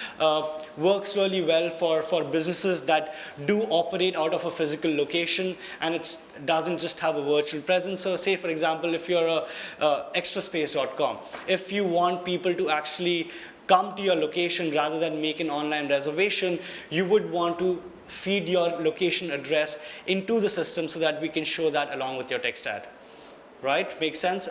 Works really well for businesses that do operate out of a physical location, and it doesn't just have a virtual presence. So say, for example, if you're extraspace.com, if you want people to actually come to your location rather than make an online reservation, you would want to feed your location address into the system so that we can show that along with your text ad. Right? Makes sense?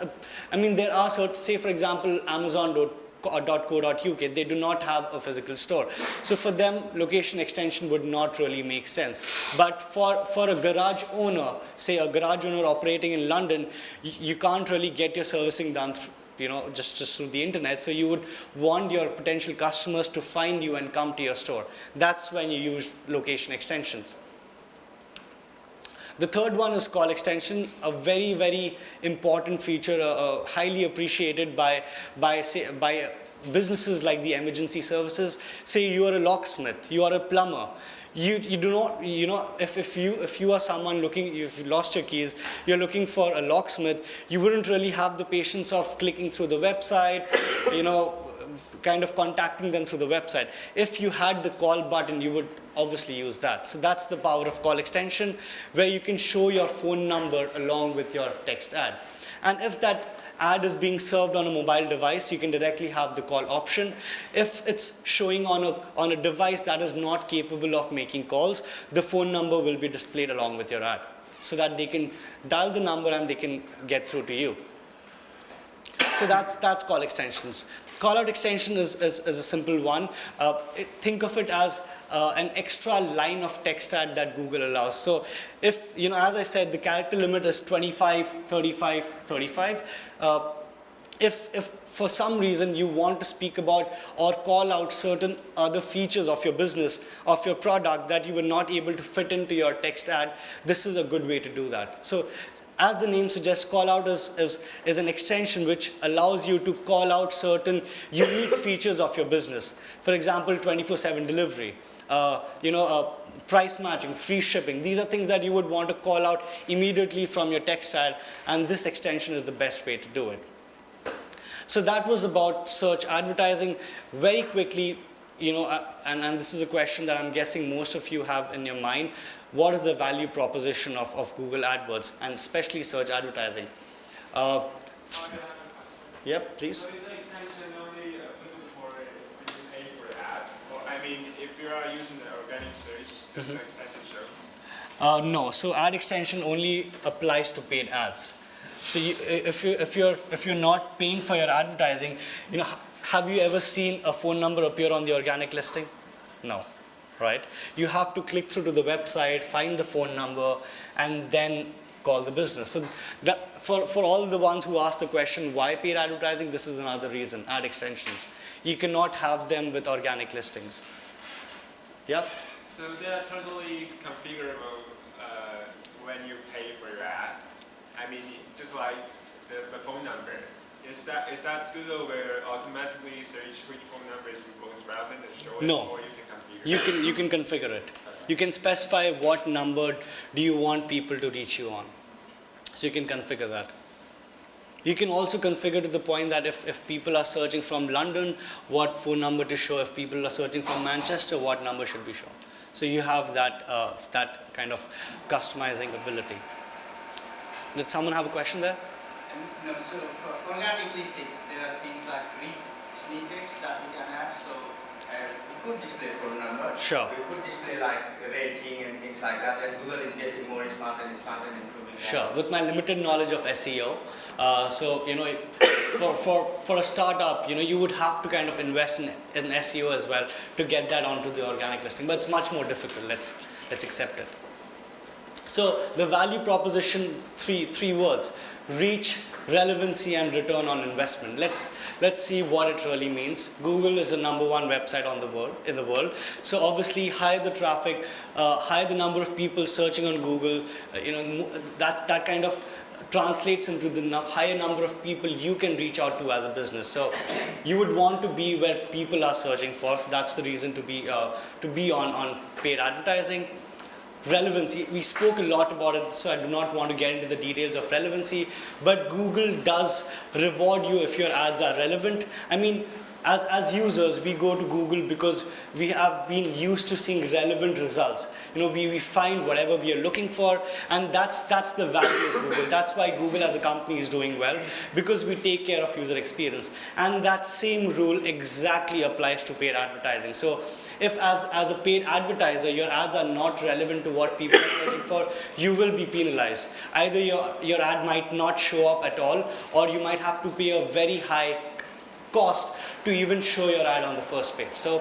I mean, there are certain, say, for example, Amazon.co.uk, they do not have a physical store. So for them, location extension would not really make sense. But for a garage owner, say a garage owner operating in London, you can't really get your servicing done just through the internet. So you would want your potential customers to find you and come to your store. That's when you use location extensions. The third one is call extension, a very, very important feature, highly appreciated by businesses like the emergency services. Say you are a locksmith, you are a plumber. You do not, if you are someone you've lost your keys, you're looking for a locksmith, you wouldn't really have the patience of clicking through the website, kind of contacting them through the website. If you had the call button, you would obviously use that. So that's the power of call extension, where you can show your phone number along with your text ad. And if that ad is being served on a mobile device, you can directly have the call option. If it's showing on a device that is not capable of making calls, the phone number will be displayed along with your ad, so that they can dial the number and they can get through to you. So that's call extensions. Call out extension is a simple one. Think of it as an extra line of text ad that Google allows. So if, as I said, the character limit is 25, 35, 35, if for some reason you want to speak about or call out certain other features of your business, of your product that you were not able to fit into your text ad, this is a good way to do that. So as the name suggests, call out is an extension which allows you to call out certain unique features of your business. For example, 24/7 delivery, price matching, free shipping. These are things that you would want to call out immediately from your text ad, and this extension is the best way to do it. So that was about search advertising. Very quickly, and this is a question that I'm guessing most of you have in your mind. What is the value proposition of Google AdWords, and especially search advertising? Yep, please. So is the extension only applicable for when you pay for ads? Or, I mean, if you are using the organic search, does the extension show? No, so ad extension only applies to paid ads. So if you're not paying for your advertising, have you ever seen a phone number appear on the organic listing? No, right? You have to click through to the website, find the phone number, and then call the business. So for all the ones who ask the question, why paid advertising, this is another reason, ad extensions. You cannot have them with organic listings. Yep. So they are totally configurable when you pay for your ad. I mean, just like the phone number. Is that Google will automatically search which phone number is most relevant and show it? No. Or you can configure You can configure it. You can specify what number do you want people to reach you on. So you can configure that. You can also configure to the point that if people are searching from London, what phone number to show. If people are searching from Manchester, what number should be shown. So you have that kind of customizing ability. Did someone have a question there? No, so for organic listings, there are things like read snippets that we can add. So we could display phone number. Sure. We could display like rating and things like that. And Google is getting more smart and improving. Sure. With my limited knowledge of SEO, for a startup, you would have to kind of invest in SEO as well to get that onto the organic listing. But it's much more difficult. Let's accept it. So the value proposition, three words: reach, relevancy, and return on investment. Let's see what it really means. Google is the #1 website in the world. So obviously, higher the traffic, higher the number of people searching on Google, that kind of translates into the higher number of people you can reach out to as a business. So you would want to be where people are searching for. So that's the reason to be on paid advertising. Relevancy, we spoke a lot about it, so I do not want to get into the details of relevancy, but Google does reward you if your ads are relevant. I mean, as users, we go to Google because we have been used to seeing relevant results. We find whatever we are looking for, and that's the value of Google. That's why Google as a company is doing well, because we take care of user experience. And that same rule exactly applies to paid advertising. So if as a paid advertiser, your ads are not relevant to what people are searching for, you will be penalized. Either your ad might not show up at all, or you might have to pay a very high cost to even show your ad on the first page. So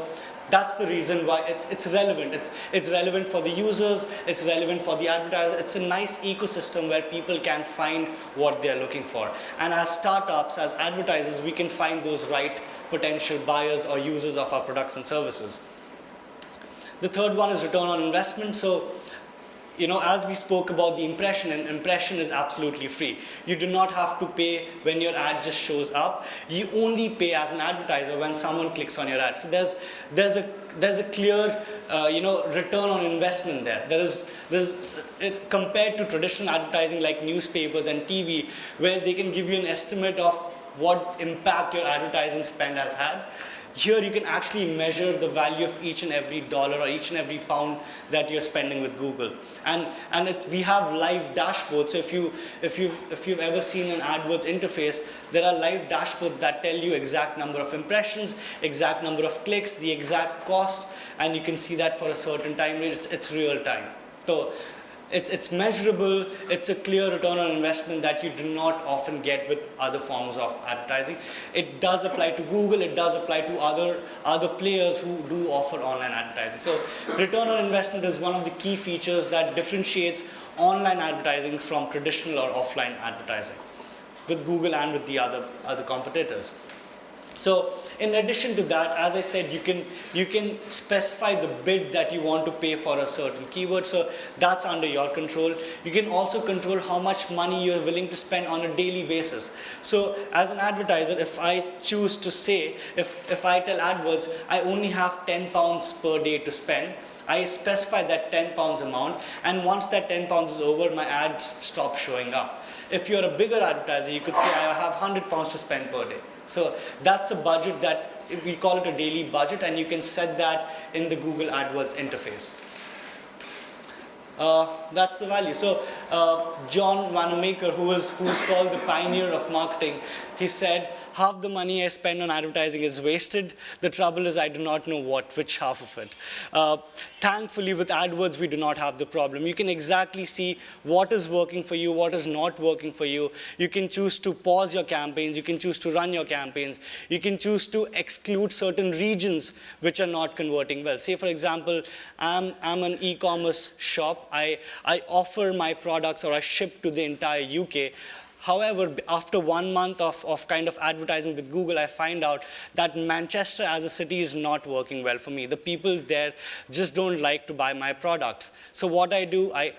that's the reason why it's relevant. It's relevant for the users, it's relevant for the advertisers. It's a nice ecosystem where people can find what they're looking for. And as startups, as advertisers, we can find those right potential buyers or users of our products and services. The third one is return on investment. So, as we spoke about the impression, and impression is absolutely free. You do not have to pay when your ad just shows up. You only pay as an advertiser when someone clicks on your ad. So there's a clear return on investment there. Compared to traditional advertising like newspapers and TV, where they can give you an estimate of what impact your advertising spend has had. Here you can actually measure the value of each and every dollar or each and every pound that you're spending with Google. And we have live dashboards. So if you've ever seen an AdWords interface, there are live dashboards that tell you exact number of impressions, exact number of clicks, the exact cost, and you can see that for a certain time range. It's real time. So it's measurable, it's a clear return on investment that you do not often get with other forms of advertising. It does apply to Google, it does apply to other players who do offer online advertising. So return on investment is one of the key features that differentiates online advertising from traditional or offline advertising with Google and with the other competitors. So in addition to that, as I said, you can specify the bid that you want to pay for a certain keyword. So that's under your control. You can also control how much money you're willing to spend on a daily basis. So as an advertiser, if I choose to say, if I tell AdWords, I only have £10 per day to spend, I specify that £10 amount, and once that £10 is over, my ads stop showing up. If you're a bigger advertiser, you could say I have £100 to spend per day. So that's a budget that we call it a daily budget, and you can set that in the Google AdWords interface. That's the value. So John Wanamaker, who is called the pioneer of marketing, he said, half the money I spend on advertising is wasted. The trouble is I do not know which half of it. Thankfully, with AdWords, we do not have the problem. You can exactly see what is working for you, what is not working for you. You can choose to pause your campaigns. You can choose to run your campaigns. You can choose to exclude certain regions which are not converting well. Say, for example, I'm an e-commerce shop. I offer my products, or I ship to the entire UK. However, after 1 month of kind of advertising with Google, I find out that Manchester as a city is not working well for me. The people there just don't like to buy my products. So what I do, I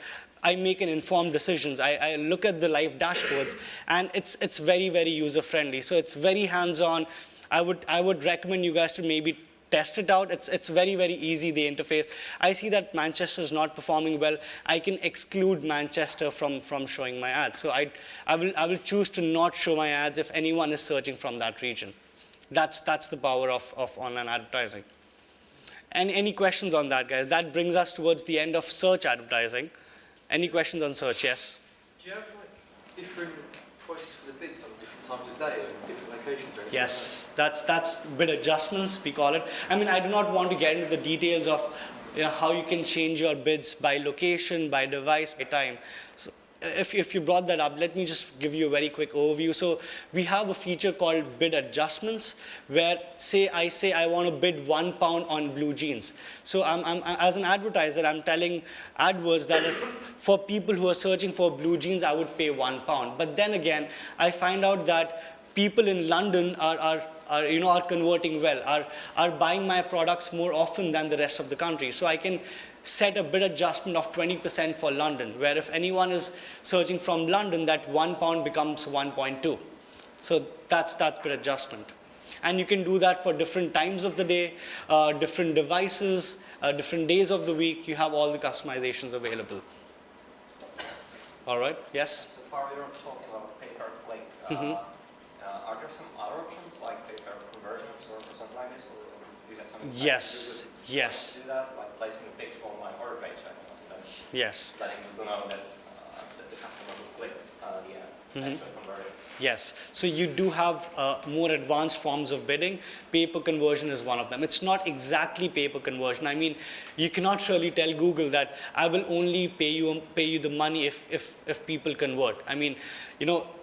make an informed decisions. I look at the live dashboards, and it's very, very user-friendly. So it's very hands-on. I would recommend you guys to maybe test it out. It's very, very easy, the interface. I see that Manchester is not performing well. I can exclude Manchester from showing my ads. So I will choose to not show my ads if anyone is searching from that region. That's the power of online advertising. And any questions on that, guys? That brings us towards the end of search advertising. Any questions on search? Yes? Do you have different prices for the bids on different times of day and different locations? Yes, that's bid adjustments, we call it. I mean, I do not want to get into the details of how you can change your bids by location, by device, by time. So if you brought that up, let me just give you a very quick overview. So we have a feature called bid adjustments, where I say I want to bid £1 on blue jeans. So as an advertiser, I'm telling AdWords that for people who are searching for blue jeans, I would pay £1. But then again, I find out that people in London are converting well, are buying my products more often than the rest of the country. So I can set a bid adjustment of 20% for London, where if anyone is searching from London, that £1 becomes 1.2. So that's bid adjustment. And you can do that for different times of the day, different devices, different days of the week. You have all the customizations available. All right, yes? So far, we were talking about pay-per-click. Are there some other options like pay-per-conversions or something like this, or do you have something? Yes. To do that, like placing a pixel on my order page, yes. letting you know that the customer will click the ad and convert it. Yes. So you do have more advanced forms of bidding. Pay-per conversion is one of them. It's not exactly pay-per conversion. I mean, you cannot really tell Google that I will only pay you the money if people convert. I mean,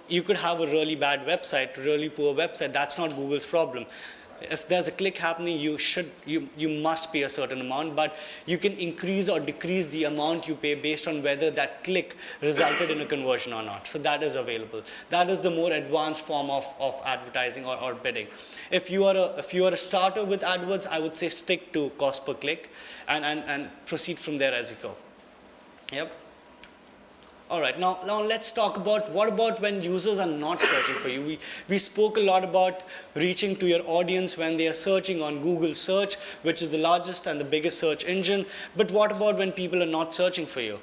you could have a really bad website, really poor website. That's not Google's problem. If there's a click happening, you must pay a certain amount, but you can increase or decrease the amount you pay based on whether that click resulted in a conversion or not. So that is available. That is the more advanced form of advertising or bidding. If you are a starter with AdWords, I would say stick to cost per click and proceed from there as you go. Yep. All right, now let's talk about what about when users are not searching for you. We spoke a lot about reaching to your audience when they are searching on Google search, which is the largest and the biggest search engine. But what about when people are not searching for you?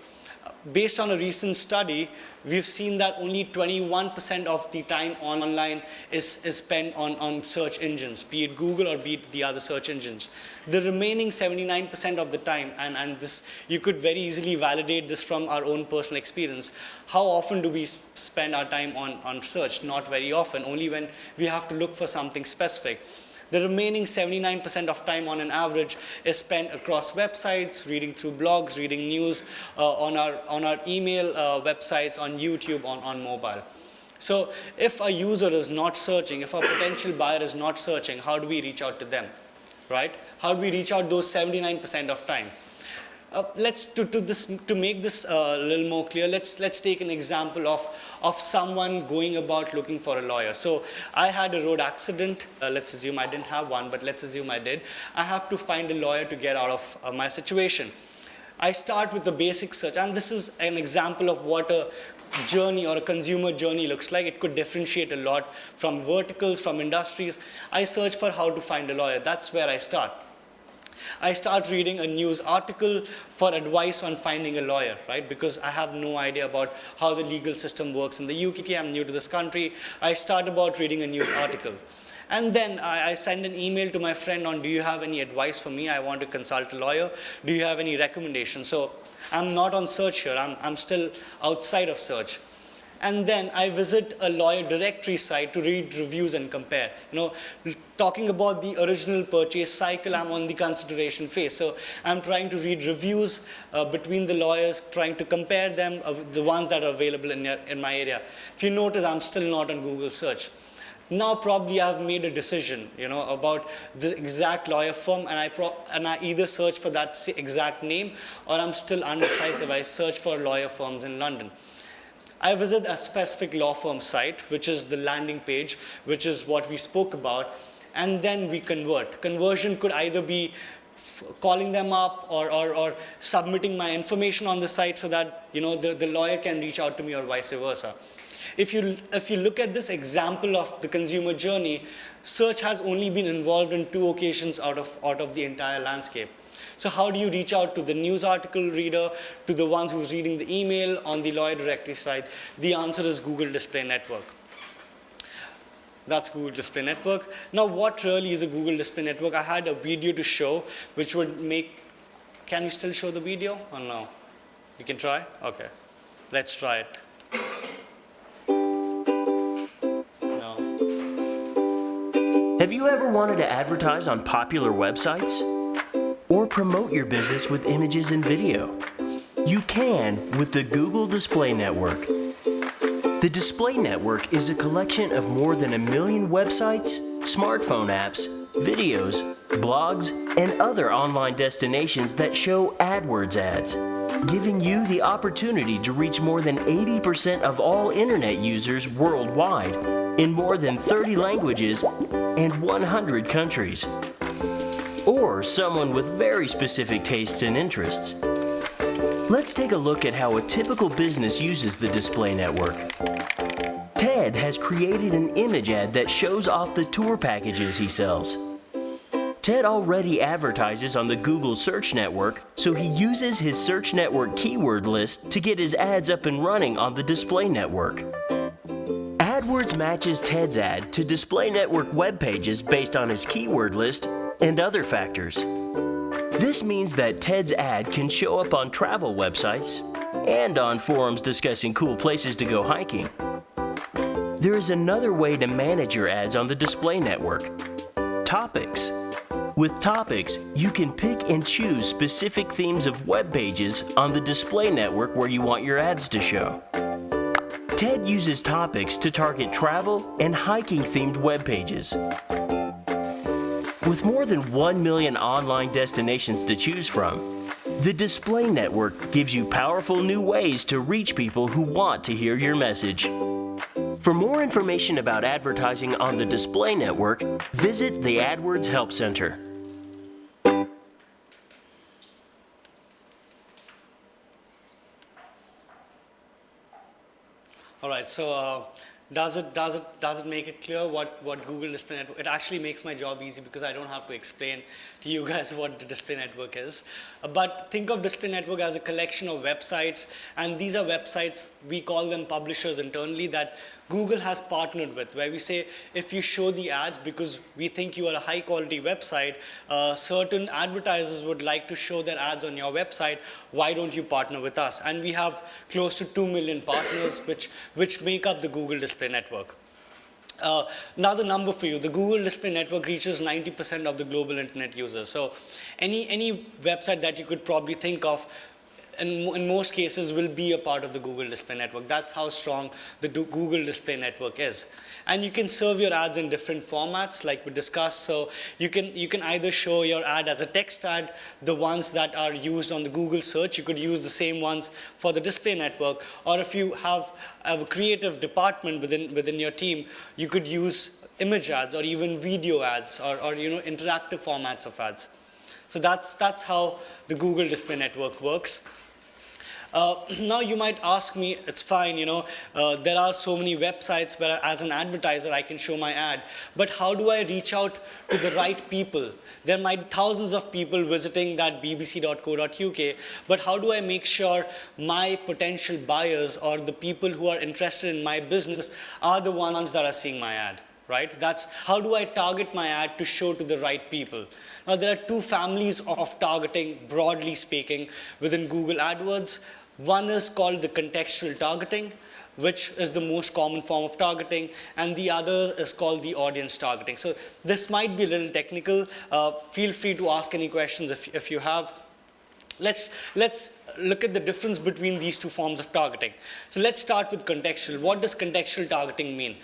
Based on a recent study, we've seen that only 21% of the time online is spent on search engines, be it Google or be it the other search engines. The remaining 79% of the time, and this, you could very easily validate this from our own personal experience. How often do we spend our time on search? Not very often, only when we have to look for something specific. The remaining 79% of time on an average is spent across websites, reading through blogs, reading news, on our email websites, on YouTube, on mobile. So if a user is not searching, if a potential buyer is not searching, how do we reach out to them, right? How do we reach out those 79% of time? To make this a little more clear, let's take an example of someone going about looking for a lawyer. So I had a road accident. Let's assume I didn't have one, but let's assume I did. I have to find a lawyer to get out of my situation. I start with the basic search, and this is an example of what a journey or a consumer journey looks like. It could differentiate a lot from verticals, from industries. I search for how to find a lawyer. That's where I start. I start reading a news article for advice on finding a lawyer, right? Because I have no idea about how the legal system works in the UK. I'm new to this country. I start about reading a news article. And then I send an email to my friend on, do you have any advice for me? I want to consult a lawyer. Do you have any recommendations? So I'm not on search here. I'm still outside of search. And then I visit a lawyer directory site to read reviews and compare. Talking about the original purchase cycle, I'm on the consideration phase. So I'm trying to read reviews between the lawyers, trying to compare them, the ones that are available in my area. If you notice, I'm still not on Google search. Now probably I've made a decision, about the exact lawyer firm, and I either search for that exact name, or I'm still undecisive. I search for lawyer firms in London. I visit a specific law firm site, which is the landing page, which is what we spoke about, and then we convert. Conversion could either be calling them up or submitting my information on the site so that the lawyer can reach out to me, or vice versa. If you look at this example of the consumer journey, search has only been involved in 2 occasions out of the entire landscape. So how do you reach out to the news article reader, to the ones who's reading the email on the lawyer directory side? The answer is Google Display Network. That's Google Display Network. Now, what really is a Google Display Network? I had a video to show, which would make, can we still show the video or no? You can try? Okay, let's try it. No. Have you ever wanted to advertise on popular websites? Or promote your business with images and video? You can with the Google Display Network. The Display Network is a collection of more than 1 million websites, smartphone apps, videos, blogs, and other online destinations that show AdWords ads, giving you the opportunity to reach more than 80% of all internet users worldwide in more than 30 languages and 100 countries. Or someone with very specific tastes and interests. Let's take a look at how a typical business uses the Display Network. Ted has created an image ad that shows off the tour packages he sells. Ted already advertises on the Google Search Network, so he uses his Search Network keyword list to get his ads up and running on the Display Network. AdWords matches Ted's ad to Display Network web pages based on his keyword list and other factors. This means that Ted's ad can show up on travel websites and on forums discussing cool places to go hiking. There is another way to manage your ads on the Display Network: Topics. With Topics, you can pick and choose specific themes of web pages on the Display Network where you want your ads to show. Ted uses Topics to target travel and hiking themed web pages. With more than 1 million online destinations to choose from, the Display Network gives you powerful new ways to reach people who want to hear your message. For more information about advertising on the Display Network, visit the AdWords Help Center. All right, so Does it make it clear what Google Display Network? It actually makes my job easy because I don't have to explain to you guys what the display network is. But think of display network as a collection of websites, and these are websites, we call them publishers internally, that Google has partnered with, where we say if you show the ads because we think you are a high quality website, certain advertisers would like to show their ads on your website, why don't you partner with us? And we have close to 2 million partners which make up the Google Display Network. Another number for you, the Google Display Network reaches 90% of the global internet users. So any website that you could probably think of, in most cases, will be a part of the Google Display Network. That's how strong the Google Display Network is. And you can serve your ads in different formats, like we discussed. So you can either show your ad as a text ad, the ones that are used on the Google search. You could use the same ones for the display network. Or if you have a creative department within your team, you could use image ads or even video ads or interactive formats of ads. So that's how the Google Display Network works. Now you might ask me, it's fine, there are so many websites where as an advertiser I can show my ad, but how do I reach out to the right people? There might be thousands of people visiting that bbc.co.uk, but how do I make sure my potential buyers or the people who are interested in my business are the ones that are seeing my ad? Right? That's how do I target my ad to show to the right people. Now there are two families of targeting, broadly speaking, within Google AdWords. One is called the contextual targeting, which is the most common form of targeting, and the other is called the audience targeting. So this might be a little technical. Feel free to ask any questions if you have. Let's look at the difference between these two forms of targeting. So let's start with contextual. What does contextual targeting mean?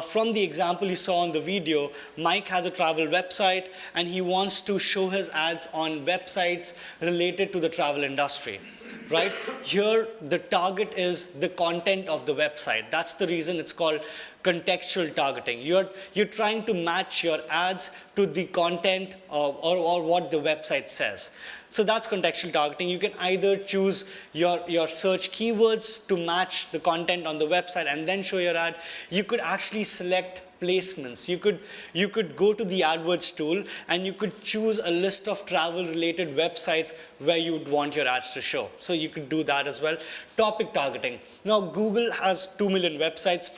From the example you saw in the video, Mike has a travel website and he wants to show his ads on websites related to the travel industry, right? Here, the target is the content of the website. That's the reason it's called contextual targeting. You're trying to match your ads to the content or what the website says. So that's contextual targeting. You can either choose your search keywords to match the content on the website and then show your ad. You could actually select placements. You could go to the AdWords tool and you could choose a list of travel related websites where you would want your ads to show. So you could do that as well. Topic targeting. Now Google has 2 million websites.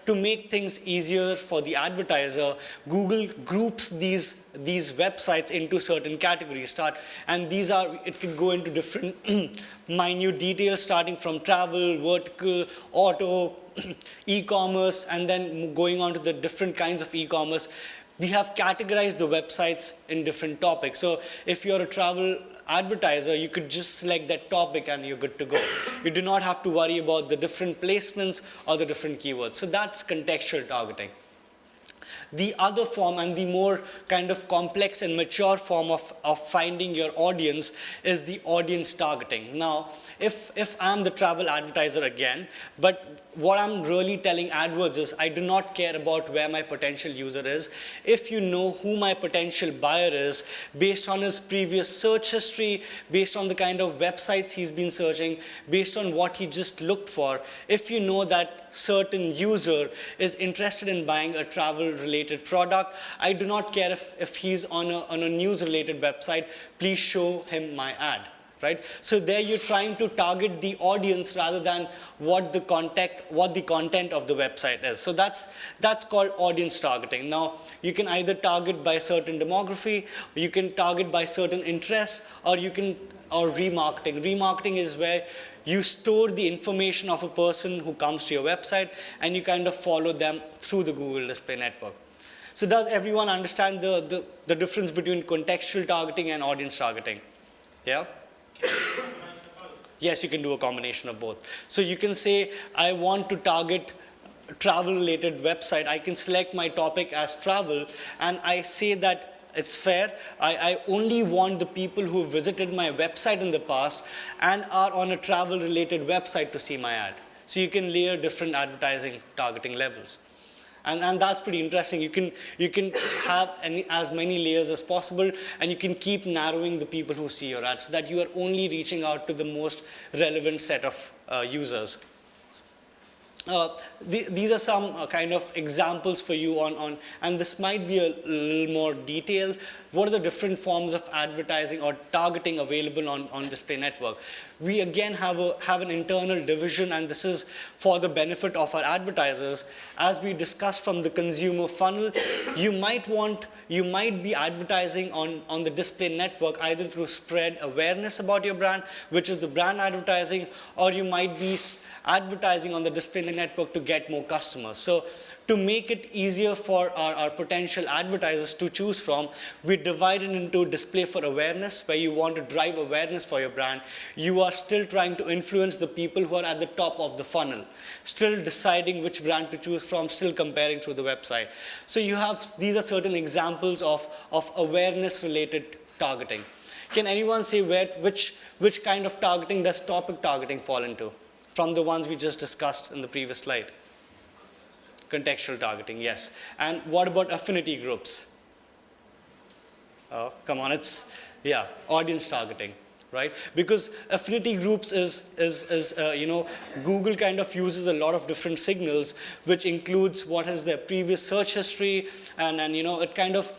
To make things easier for the advertiser, Google groups these websites into certain categories. And it can go into different minute details starting from travel, vertical, auto, e-commerce, and then going on to the different kinds of e-commerce. We have categorized the websites in different topics. So if you're a travel advertiser, you could just select that topic and you're good to go. You do not have to worry about the different placements or the different keywords. So that's contextual targeting. The other form and the more kind of complex and mature form of finding your audience is the audience targeting. Now, if I'm the travel advertiser again, but what I'm really telling AdWords is I do not care about where my potential user is. If you know who my potential buyer is, based on his previous search history, based on the kind of websites he's been searching, based on what he just looked for, if you know that certain user is interested in buying a travel-related product, I do not care if he's on a news-related website, please show him my ad. Right? So there you're trying to target the audience rather than what the content of the website is. So that's called audience targeting. Now you can either target by certain demography, you can target by certain interests, or remarketing. Remarketing is where you store the information of a person who comes to your website and you kind of follow them through the Google Display Network. So does everyone understand the difference between contextual targeting and audience targeting? Yeah? Yes, you can do a combination of both. So you can say, I want to target a travel-related website. I can select my topic as travel, and I say that it's fair. I only want the people who visited my website in the past and are on a travel-related website to see my ad. So you can layer different advertising targeting levels. And that's pretty interesting. You can have as many layers as possible, and you can keep narrowing the people who see your ad so that you are only reaching out to the most relevant set of users. These are some kind of examples for you on, and this might be a little more detailed. What are the different forms of advertising or targeting available on display network? We again have an internal division, and this is for the benefit of our advertisers. As we discussed from the consumer funnel, you might be advertising on the display network either through spread awareness about your brand, which is the brand advertising, or you might be advertising on the display network to get more customers. So to make it easier for our potential advertisers to choose from, we divide it into display for awareness, where you want to drive awareness for your brand. You are still trying to influence the people who are at the top of the funnel, still deciding which brand to choose from, still comparing through the website. So these are certain examples of awareness related targeting. Can anyone say which kind of targeting does topic targeting fall into from the ones we just discussed in the previous slide? Contextual targeting, yes. And what about affinity groups? Oh, come on, audience targeting, right? Because affinity groups is Google kind of uses a lot of different signals, which includes what is their previous search history, and it kind of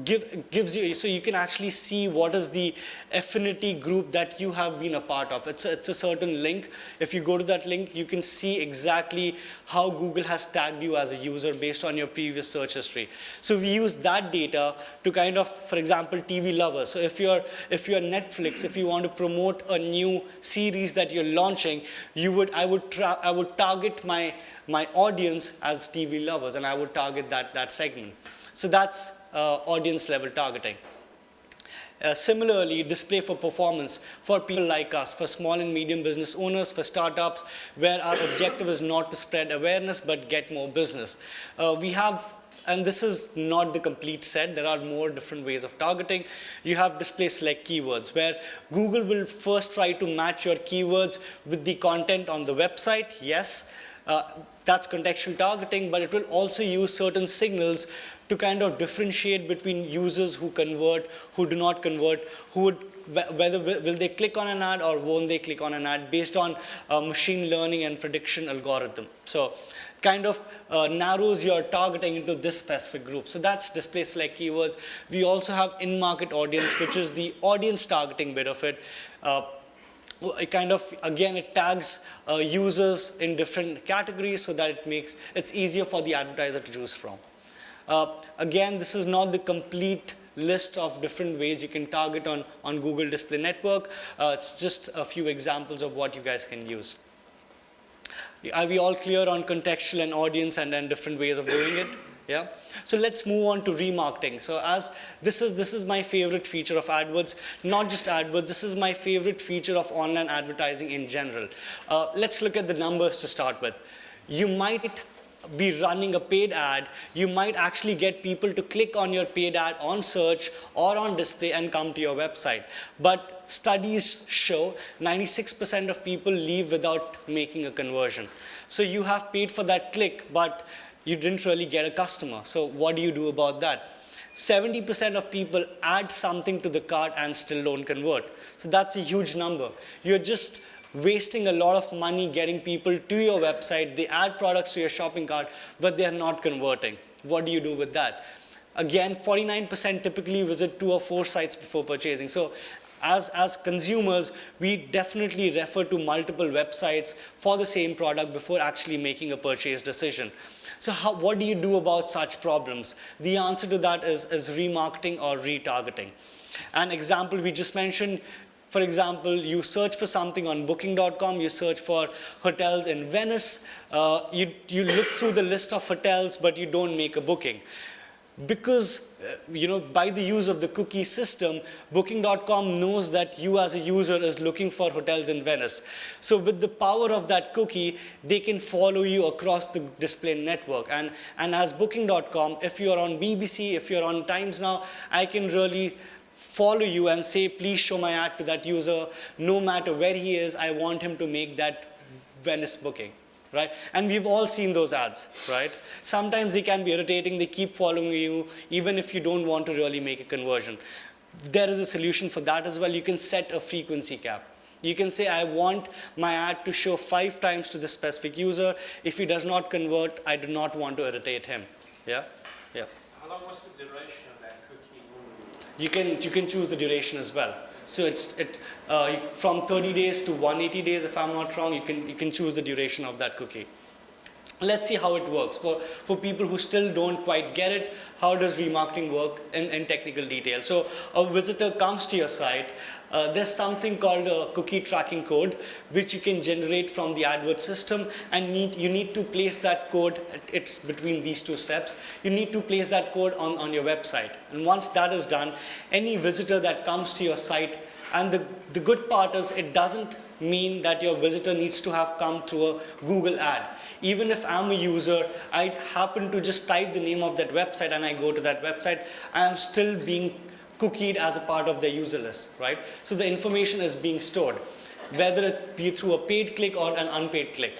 gives you, so you can actually see what is the affinity group that you have been a part of. It's a certain link. If you go to that link, you can see exactly how Google has tagged you as a user based on your previous search history. So we use that data to kind of, for example, TV lovers. So if you're Netflix, if you want to promote a new series that you're launching, I would target my audience as TV lovers, and I would target that segment. So that's audience level targeting. Similarly, display for performance for people like us, for small and medium business owners, for startups, where our objective is not to spread awareness but get more business. And this is not the complete set, there are more different ways of targeting. You have display select keywords, where Google will first try to match your keywords with the content on the website. Yes, that's contextual targeting, but it will also use certain signals to kind of differentiate between users who convert, who do not convert, whether will they click on an ad or won't they click on an ad based on machine learning and prediction algorithm. So kind of narrows your targeting into this specific group. So that's display select keywords. We also have in-market audience, which is the audience targeting bit of it. It tags users in different categories so that it's easier for the advertiser to choose from. Again, this is not the complete list of different ways you can target on Google Display Network. It's just a few examples of what you guys can use. Are we all clear on contextual and audience and then different ways of doing it? Yeah. So let's move on to remarketing. So this is my favorite feature of AdWords, not just AdWords. This is my favorite feature of online advertising in general. Let's look at the numbers to start with. You might be running a paid ad. You might actually get people to click on your paid ad on search or on display and come to your website. But studies show 96% of people leave without making a conversion. So you have paid for that click, but you didn't really get a customer. So what do you do about that? 70% of people add something to the cart and still don't convert. So that's a huge number. You're just wasting a lot of money getting people to your website. They add products to your shopping cart, but they're not converting. What do you do with that? Again, 49% typically visit 2 or 4 sites before purchasing. So as consumers, we definitely refer to multiple websites for the same product before actually making a purchase decision. So what do you do about such problems? The answer to that is remarketing or retargeting. An example we just mentioned, for example, you search for something on booking.com, you search for hotels in Venice, you look through the list of hotels, but you don't make a booking. Because, by the use of the cookie system, booking.com knows that you as a user is looking for hotels in Venice. So with the power of that cookie, they can follow you across the display network. And as booking.com, if you're on BBC, if you're on Times Now, I can really follow you and say, please show my ad to that user. No matter where he is, I want him to make that Venice booking. Right? And we've all seen those ads, right? Sometimes they can be irritating, they keep following you, even if you don't want to really make a conversion. There is a solution for that as well. You can set a frequency cap. You can say, I want my ad to show 5 times to this specific user. If he does not convert, I do not want to irritate him. Yeah? Yeah. How long was the duration of that cookie normally? You can choose the duration as well. So from 30 days to 180 days, if I'm not wrong, you can choose the duration of that cookie. Let's see how it works. For people who still don't quite get it, how does remarketing work in technical detail? So a visitor comes to your site. There's something called a cookie tracking code, which you can generate from the AdWords system, and you need to place that code. It's between these 2 steps. You need to place that code on your website. And once that is done, any visitor that comes to your site, and the good part is it doesn't mean that your visitor needs to have come through a Google ad. Even if I'm a user, I happen to just type the name of that website and I go to that website, I am still being cookied as a part of their user list, right? So the information is being stored, whether it be through a paid click or an unpaid click.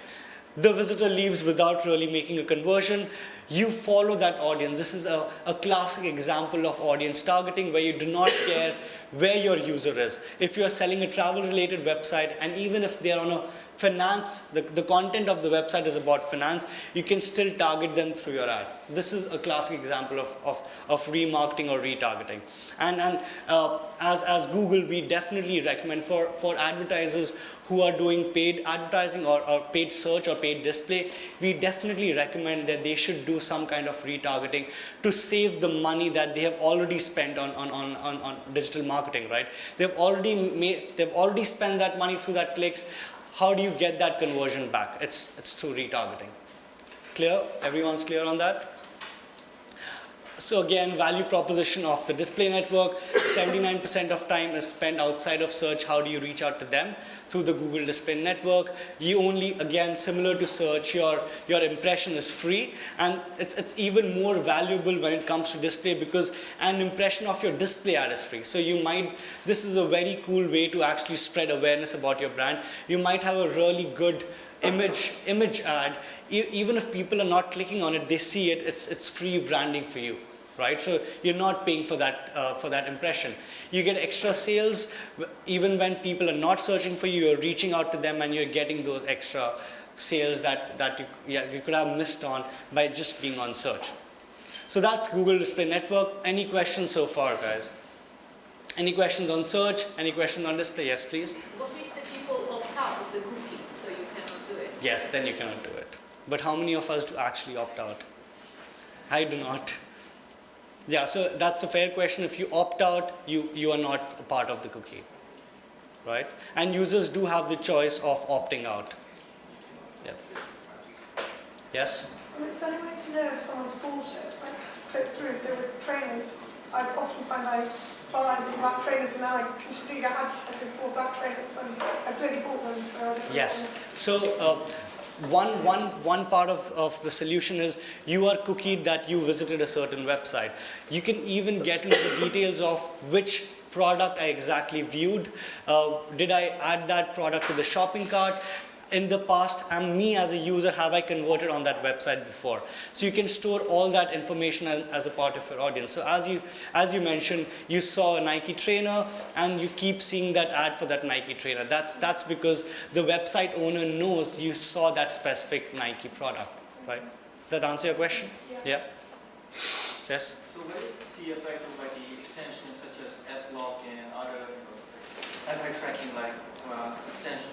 The visitor leaves without really making a conversion. You follow that audience. This is a classic example of audience targeting, where you do not care where your user is. If you're selling a travel-related website, and even if they're on a finance, the content of the website is about finance, you can still target them through your ad. This is a classic example of remarketing or retargeting. And as Google, we definitely recommend for advertisers who are doing paid advertising or paid search or paid display, we definitely recommend that they should do some kind of retargeting to save the money that they have already spent on digital marketing, right? They've already spent that money through that clicks. How do you get that conversion back? It's through retargeting. Clear? Everyone's clear on that? So again, value proposition of the display network, 79% of time is spent outside of search. How do you reach out to them? Through the Google Display Network. You only, again, similar to search, your impression is free, and it's even more valuable when it comes to display, because an impression of your display ad is free. So this is a very cool way to actually spread awareness about your brand. You might have a really good image ad. Even if people are not clicking on it, they see it, it's free branding for you, right? So you're not paying for that impression. You get extra sales even when people are not searching for you. You're reaching out to them and you're getting those extra sales that you could have missed on by just being on search. So that's Google Display Network. Any questions so far, guys? Any questions on search? Any questions on display? Yes, please. What if the people opt out of the cookie, so you cannot do it? Yes, then you cannot do it. But how many of us do actually opt out? I do not. Yeah, so that's a fair question. If you opt out, you are not a part of the cookie, right? And users do have the choice of opting out. Yeah. Yes? Well, is there any way to know if someone's bought it? Like, click through. So with trainers, I often find I buy some black trainers and then I continue to get advertising for black trainers when I've already bought them. So I don't yes. So one part of the solution is you are cookied that you visited a certain website. You can even get into the details of which product I exactly viewed. Did I add that product to the shopping cart? In the past, and me as a user, have I converted on that website before? So you can store all that information as a part of your audience. So as you mentioned, you saw a Nike trainer and you keep seeing that ad for that Nike trainer. That's because the website owner knows you saw that specific Nike product, right? Does that answer your question? Yeah. Yes? So what is the effect of like the extensions such as AdBlock and other anti-tracking extensions?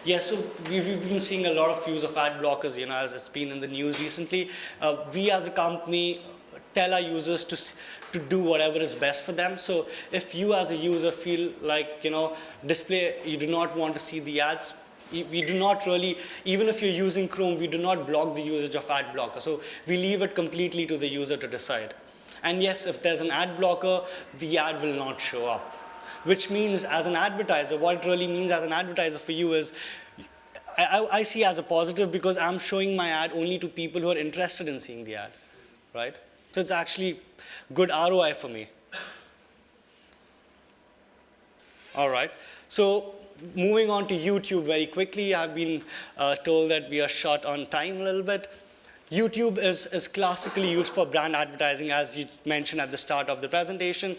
Yes, so we've been seeing a lot of use of ad blockers, as it's been in the news recently. We as a company tell our users to do whatever is best for them. So if you as a user feel like, display, you do not want to see the ads, we do not really, even if you're using Chrome, we do not block the usage of ad blocker. So we leave it completely to the user to decide. And yes, if there's an ad blocker, the ad will not show up. Which means as an advertiser, what it really means as an advertiser for you is, I see as a positive because I'm showing my ad only to people who are interested in seeing the ad, right? So it's actually good ROI for me. All right, so moving on to YouTube very quickly. I've been told that we are short on time a little bit. YouTube is classically used for brand advertising, as you mentioned at the start of the presentation.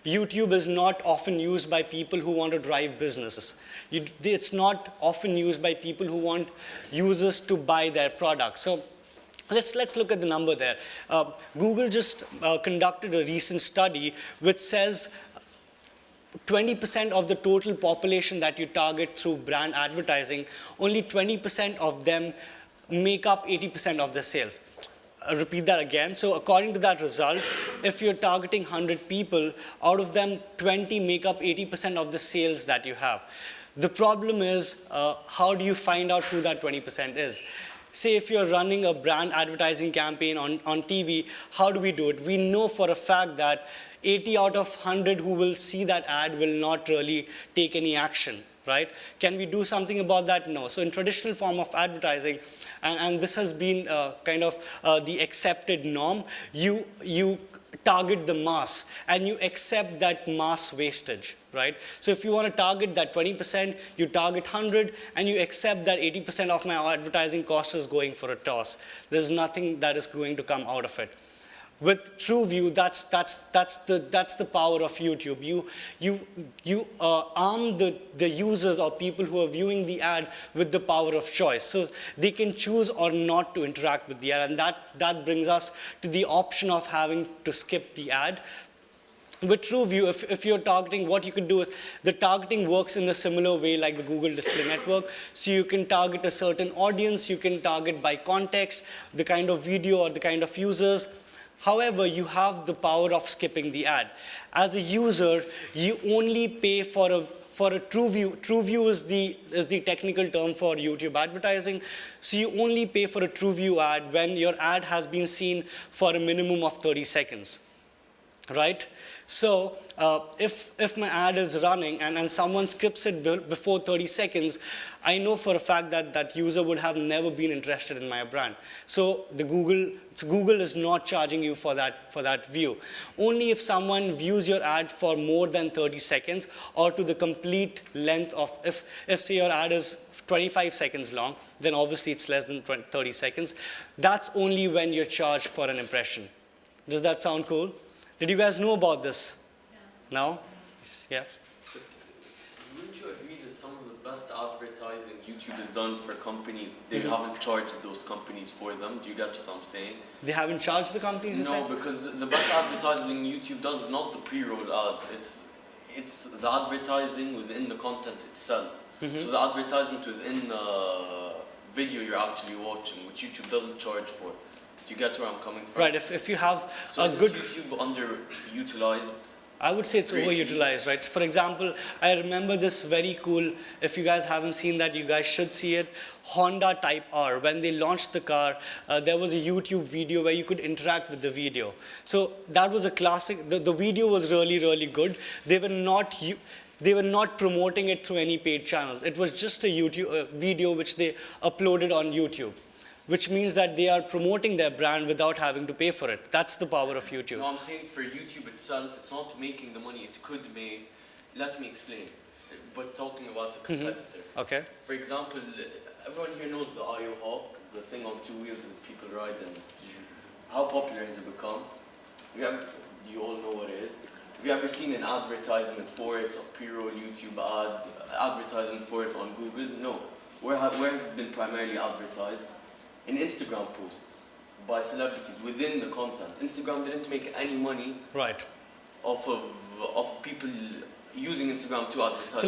YouTube is not often used by people who want to drive businesses. It's not often used by people who want users to buy their products. So let's look at the number there. Google just conducted a recent study which says 20% of the total population that you target through brand advertising, only 20% of them make up 80% of the sales. I'll repeat that again. So according to that result, if you're targeting 100 people, out of them 20 make up 80% of the sales that you have. The problem is, how do you find out who that 20% is? Say if you're running a brand advertising campaign on TV, how do we do it? We know for a fact that 80 out of 100 who will see that ad will not really take any action, right? Can we do something about that? No. So in traditional form of advertising, and this has been kind of the accepted norm, you target the mass and you accept that mass wastage, right? So if you want to target that 20%, you target 100 and you accept that 80% of my advertising cost is going for a toss. There's nothing that is going to come out of it. With TrueView, that's the power of YouTube. You arm the users or people who are viewing the ad with the power of choice. So they can choose or not to interact with the ad. And that brings us to the option of having to skip the ad. With TrueView, if you're targeting, what you could do is, the targeting works in a similar way like the Google Display Network. So you can target a certain audience, you can target by context, the kind of video or the kind of users. However, you have the power of skipping the ad. As a user, you only pay for a TrueView. TrueView is the technical term for YouTube advertising. So you only pay for a TrueView ad when your ad has been seen for a minimum of 30 seconds, right? So if my ad is running and someone skips it before 30 seconds, I know for a fact that that user would have never been interested in my brand. So Google is not charging you for that view. Only if someone views your ad for more than 30 seconds or to the complete length of, if say your ad is 25 seconds long, then obviously it's less than 30 seconds. That's only when you're charged for an impression. Does that sound cool? Did you guys know about this? No? Yeah. But wouldn't you agree that some of the best advertising YouTube has done for companies, they haven't charged those companies for them? Do you get what I'm saying? They haven't charged the companies, you No, said? because the best advertising YouTube does is not the pre-roll ads. It's the advertising within the content itself. So the advertisement within the video you're actually watching, which YouTube doesn't charge for. Do you get where I'm coming from? Right, if you have so a good... YouTube underutilized? I would say it's overutilized, right? For example, I remember this very cool, if you guys haven't seen that, you guys should see it, Honda Type R. When they launched the car, there was a YouTube video where you could interact with the video. So that was a classic. The video was really, really good. They were not promoting it through any paid channels. It was just a YouTube video which they uploaded on YouTube, which means that they are promoting their brand without having to pay for it. That's the power of YouTube. No, I'm saying for YouTube itself, it's not making the money it could make. Let me explain. But talking about a competitor. Okay. For example, everyone here knows the IO Hawk, the thing on two wheels that people ride, and how popular has it become? You all know what it is. Have you ever seen an advertisement for it, a pre-roll YouTube ad, advertisement for it on Google? No. Where has it been primarily advertised? In Instagram posts by celebrities within the content. Instagram didn't make any money off of people using Instagram to advertise. So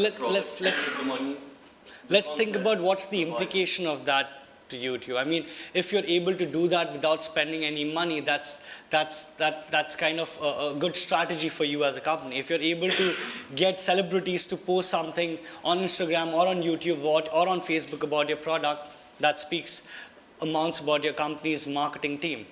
let's think about what's the implication of that to YouTube. I mean, if you're able to do that without spending any money, that's kind of a good strategy for you as a company. If you're able to get celebrities to post something on Instagram or on YouTube or on Facebook about your product, that speaks amounts about your company's marketing team,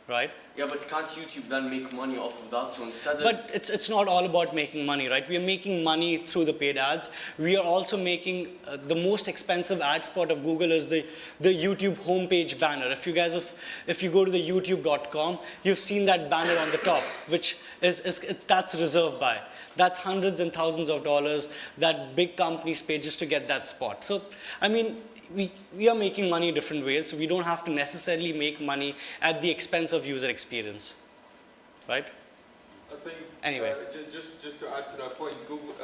right? Yeah, but can't YouTube then make money off of that? So instead But it's not all about making money, right? We are making money through the paid ads. We are also making the most expensive ad spot of Google is the YouTube homepage banner. If you go to the youtube.com, you've seen that banner on the top, which that's reserved by. That's hundreds and thousands of dollars that big companies pay just to get that spot. So, I mean, we are making money different ways. We don't have to necessarily make money at the expense of user experience, right? I think Anyway. just to add to that point, Google,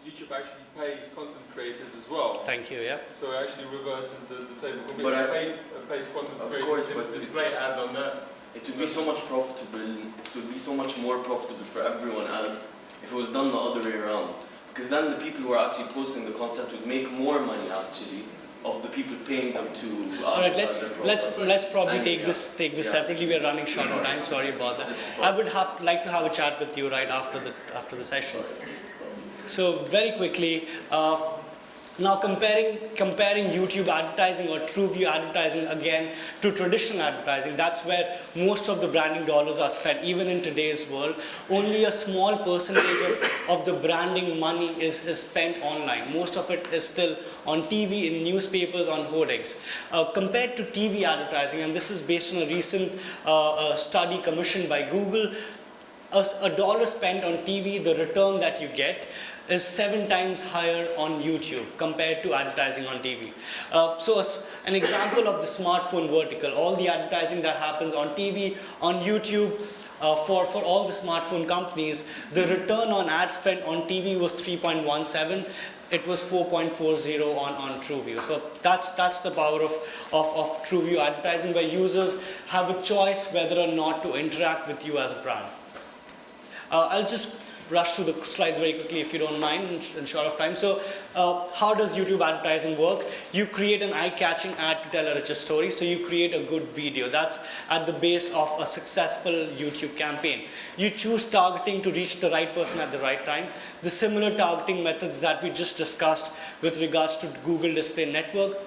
YouTube actually pays content creators as well. Thank you. Yeah. So it actually reverses the table. But pays content of creators course, to but display ads on there. it would be so much profitable. It would be so much more profitable for everyone else if it was done the other way around. Because then the people who are actually posting the content would make more money actually of the people paying them to. All right, let's probably take this separately. We are running short on time. Sorry about that. I would like to have a chat with you right after the session. So very quickly, now comparing YouTube advertising or TrueView advertising again to traditional advertising, that's where most of the branding dollars are spent. Even in today's world, only a small percentage of the branding money is spent online. Most of it is still on TV, in newspapers, on hoardings. Compared to TV advertising, and this is based on a recent study commissioned by Google, a dollar spent on TV, the return that you get is 7 times higher on YouTube compared to advertising on TV. So an example of the smartphone vertical, all the advertising that happens on TV, on YouTube, for all the smartphone companies, the return on ad spend on TV was 3.17. It was 4.40 on TrueView. So that's the power of TrueView advertising, where users have a choice whether or not to interact with you as a brand. I'll just rush through the slides very quickly if you don't mind, in short of time. So how does YouTube advertising work? You create an eye-catching ad to tell a richer story. So you create a good video. That's at the base of a successful YouTube campaign. You choose targeting to reach the right person at the right time. The similar targeting methods that we just discussed with regards to Google Display Network.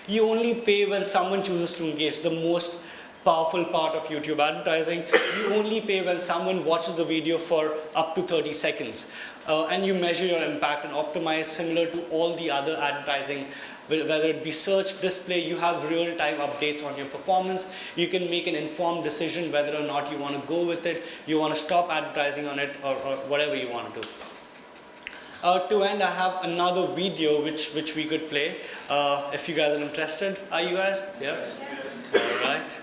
You only pay when someone chooses to engage. The most powerful part of YouTube advertising. You only pay when someone watches the video for up to 30 seconds. And you measure your impact and optimize similar to all the other advertising, whether it be search, display. You have real-time updates on your performance. You can make an informed decision whether or not you want to go with it, you want to stop advertising on it, or whatever you want to do. To end, I have another video which we could play if you guys are interested. Are you guys? Yeah? All right.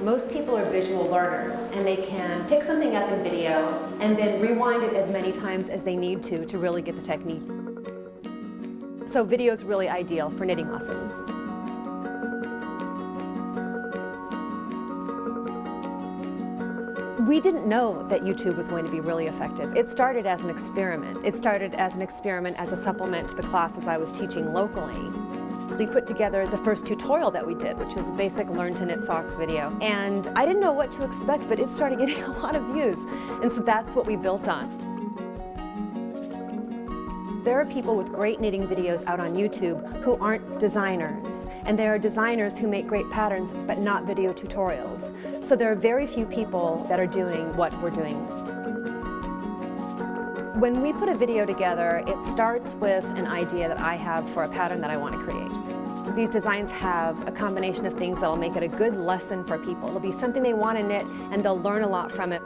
Most people are visual learners, and they can pick something up in video and then rewind it as many times as they need to really get the technique. So video is really ideal for knitting lessons. We didn't know that YouTube was going to be really effective. It started as an experiment. It started as an experiment as a supplement to the classes I was teaching locally. We put together the first tutorial that we did, which is a basic Learn to Knit Socks video. And I didn't know what to expect, but it started getting a lot of views. And so that's what we built on. There are people with great knitting videos out on YouTube who aren't designers. And there are designers who make great patterns, but not video tutorials. So there are very few people that are doing what we're doing. When we put a video together, it starts with an idea that I have for a pattern that I want to create. These designs have a combination of things that will make it a good lesson for people. It'll be something they want to knit, and they'll learn a lot from it.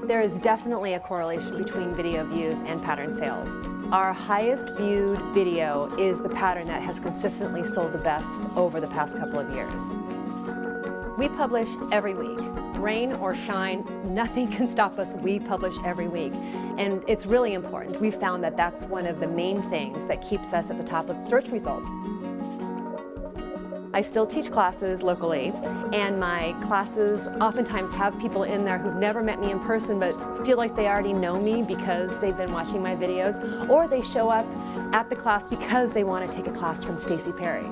There is definitely a correlation between video views and pattern sales. Our highest viewed video is the pattern that has consistently sold the best over the past couple of years. We publish every week. Rain or shine, nothing can stop us. We publish every week. And it's really important. We've found that that's one of the main things that keeps us at the top of search results. I still teach classes locally, and my classes oftentimes have people in there who've never met me in person but feel like they already know me because they've been watching my videos, or they show up at the class because they want to take a class from Stacey Perry.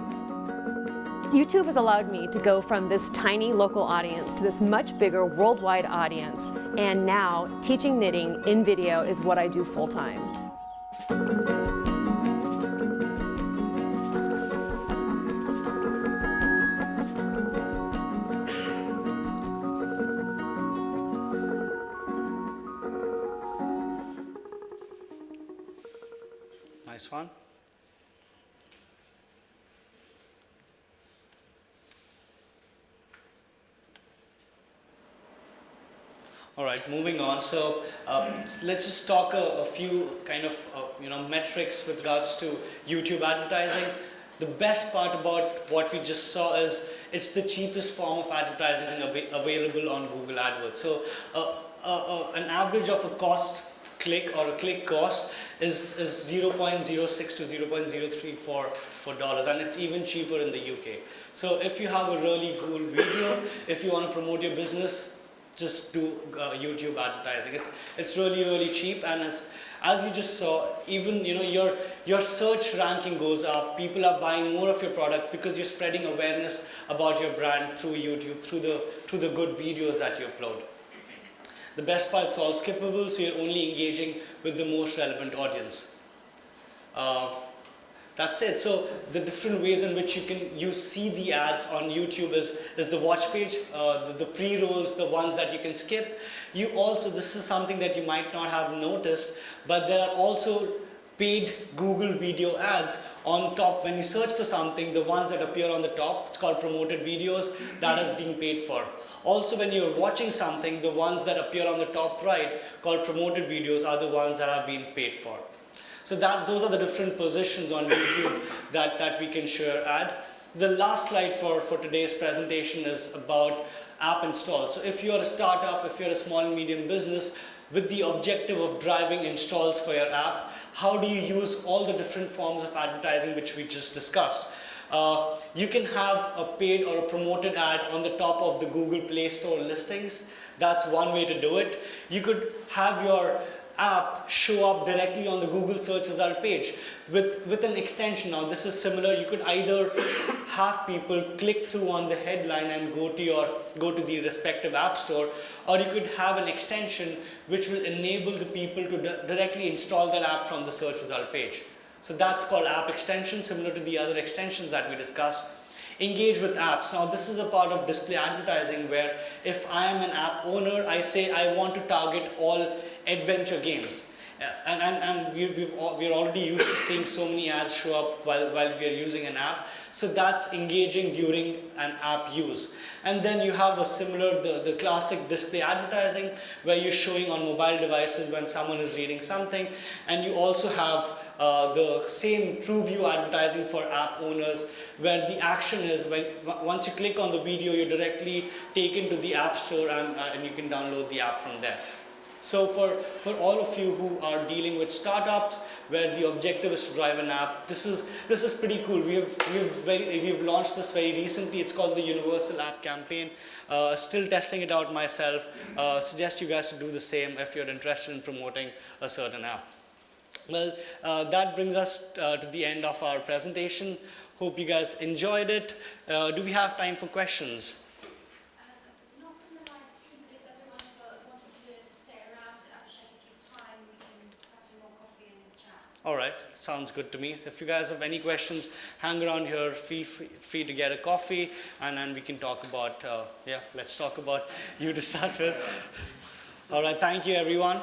YouTube has allowed me to go from this tiny local audience to this much bigger worldwide audience, and now teaching knitting in video is what I do full-time. Nice one. All right, moving on. So let's just talk a few kind of metrics with regards to YouTube advertising. The best part about what we just saw is it's the cheapest form of advertising available on Google AdWords. So an average of a cost click or a click cost is 0.06 to 0.03 for dollars, and it's even cheaper in the UK. So if you have a really cool video, if you want to promote your business, just do YouTube advertising. It's really cheap, and as you just saw, even your search ranking goes up. People are buying more of your products because you're spreading awareness about your brand through YouTube, through the good videos that you upload. The best part, it's all skippable, so you're only engaging with the most relevant audience. That's it. So the different ways in which you see the ads on YouTube is the watch page, the pre-rolls, the ones that you can skip. This is something that you might not have noticed, but there are also paid Google video ads on top. When you search for something, the ones that appear on the top, it's called promoted videos, that is being paid for. Also, when you're watching something, the ones that appear on the top right, called promoted videos, are the ones that are being paid for. So those are the different positions on YouTube that we can share ad. The last slide for today's presentation is about app install. So if you're a startup, if you're a small and medium business with the objective of driving installs for your app, how do you use all the different forms of advertising which we just discussed? You can have a paid or a promoted ad on the top of the Google Play Store listings. That's one way to do it. You could have your app show up directly on the Google search result page with an extension. Now this is similar. You could either have people click through on the headline and go to the respective app store, or you could have an extension which will enable the people to directly install that app from the search result page. So that's called app extension, similar to the other extensions that we discussed. Engage with apps. Now this is a part of display advertising where if I am an app owner, I say I want to target all adventure games. And we're already used to seeing so many ads show up while we are using an app. So that's engaging during an app use. And then you have a similar, the classic display advertising where you're showing on mobile devices when someone is reading something. And you also have the same true view advertising for app owners where the action is once you click on the video, you're directly taken to the app store and you can download the app from there. So for all of you who are dealing with startups where the objective is to drive an app, this is pretty cool. We've launched this very recently. It's called the Universal App Campaign. Still testing it out myself. Suggest you guys to do the same if you're interested in promoting a certain app. Well, that brings us to the end of our presentation. Hope you guys enjoyed it. Do we have time for questions? Not from the live stream, but if everyone wanted to stay around, Abhishek, if you have time, we can have some more coffee and chat. All right, sounds good to me. So if you guys have any questions, hang around here, feel free to get a coffee, and then we can talk about, let's talk about you to start with. All right, thank you, everyone.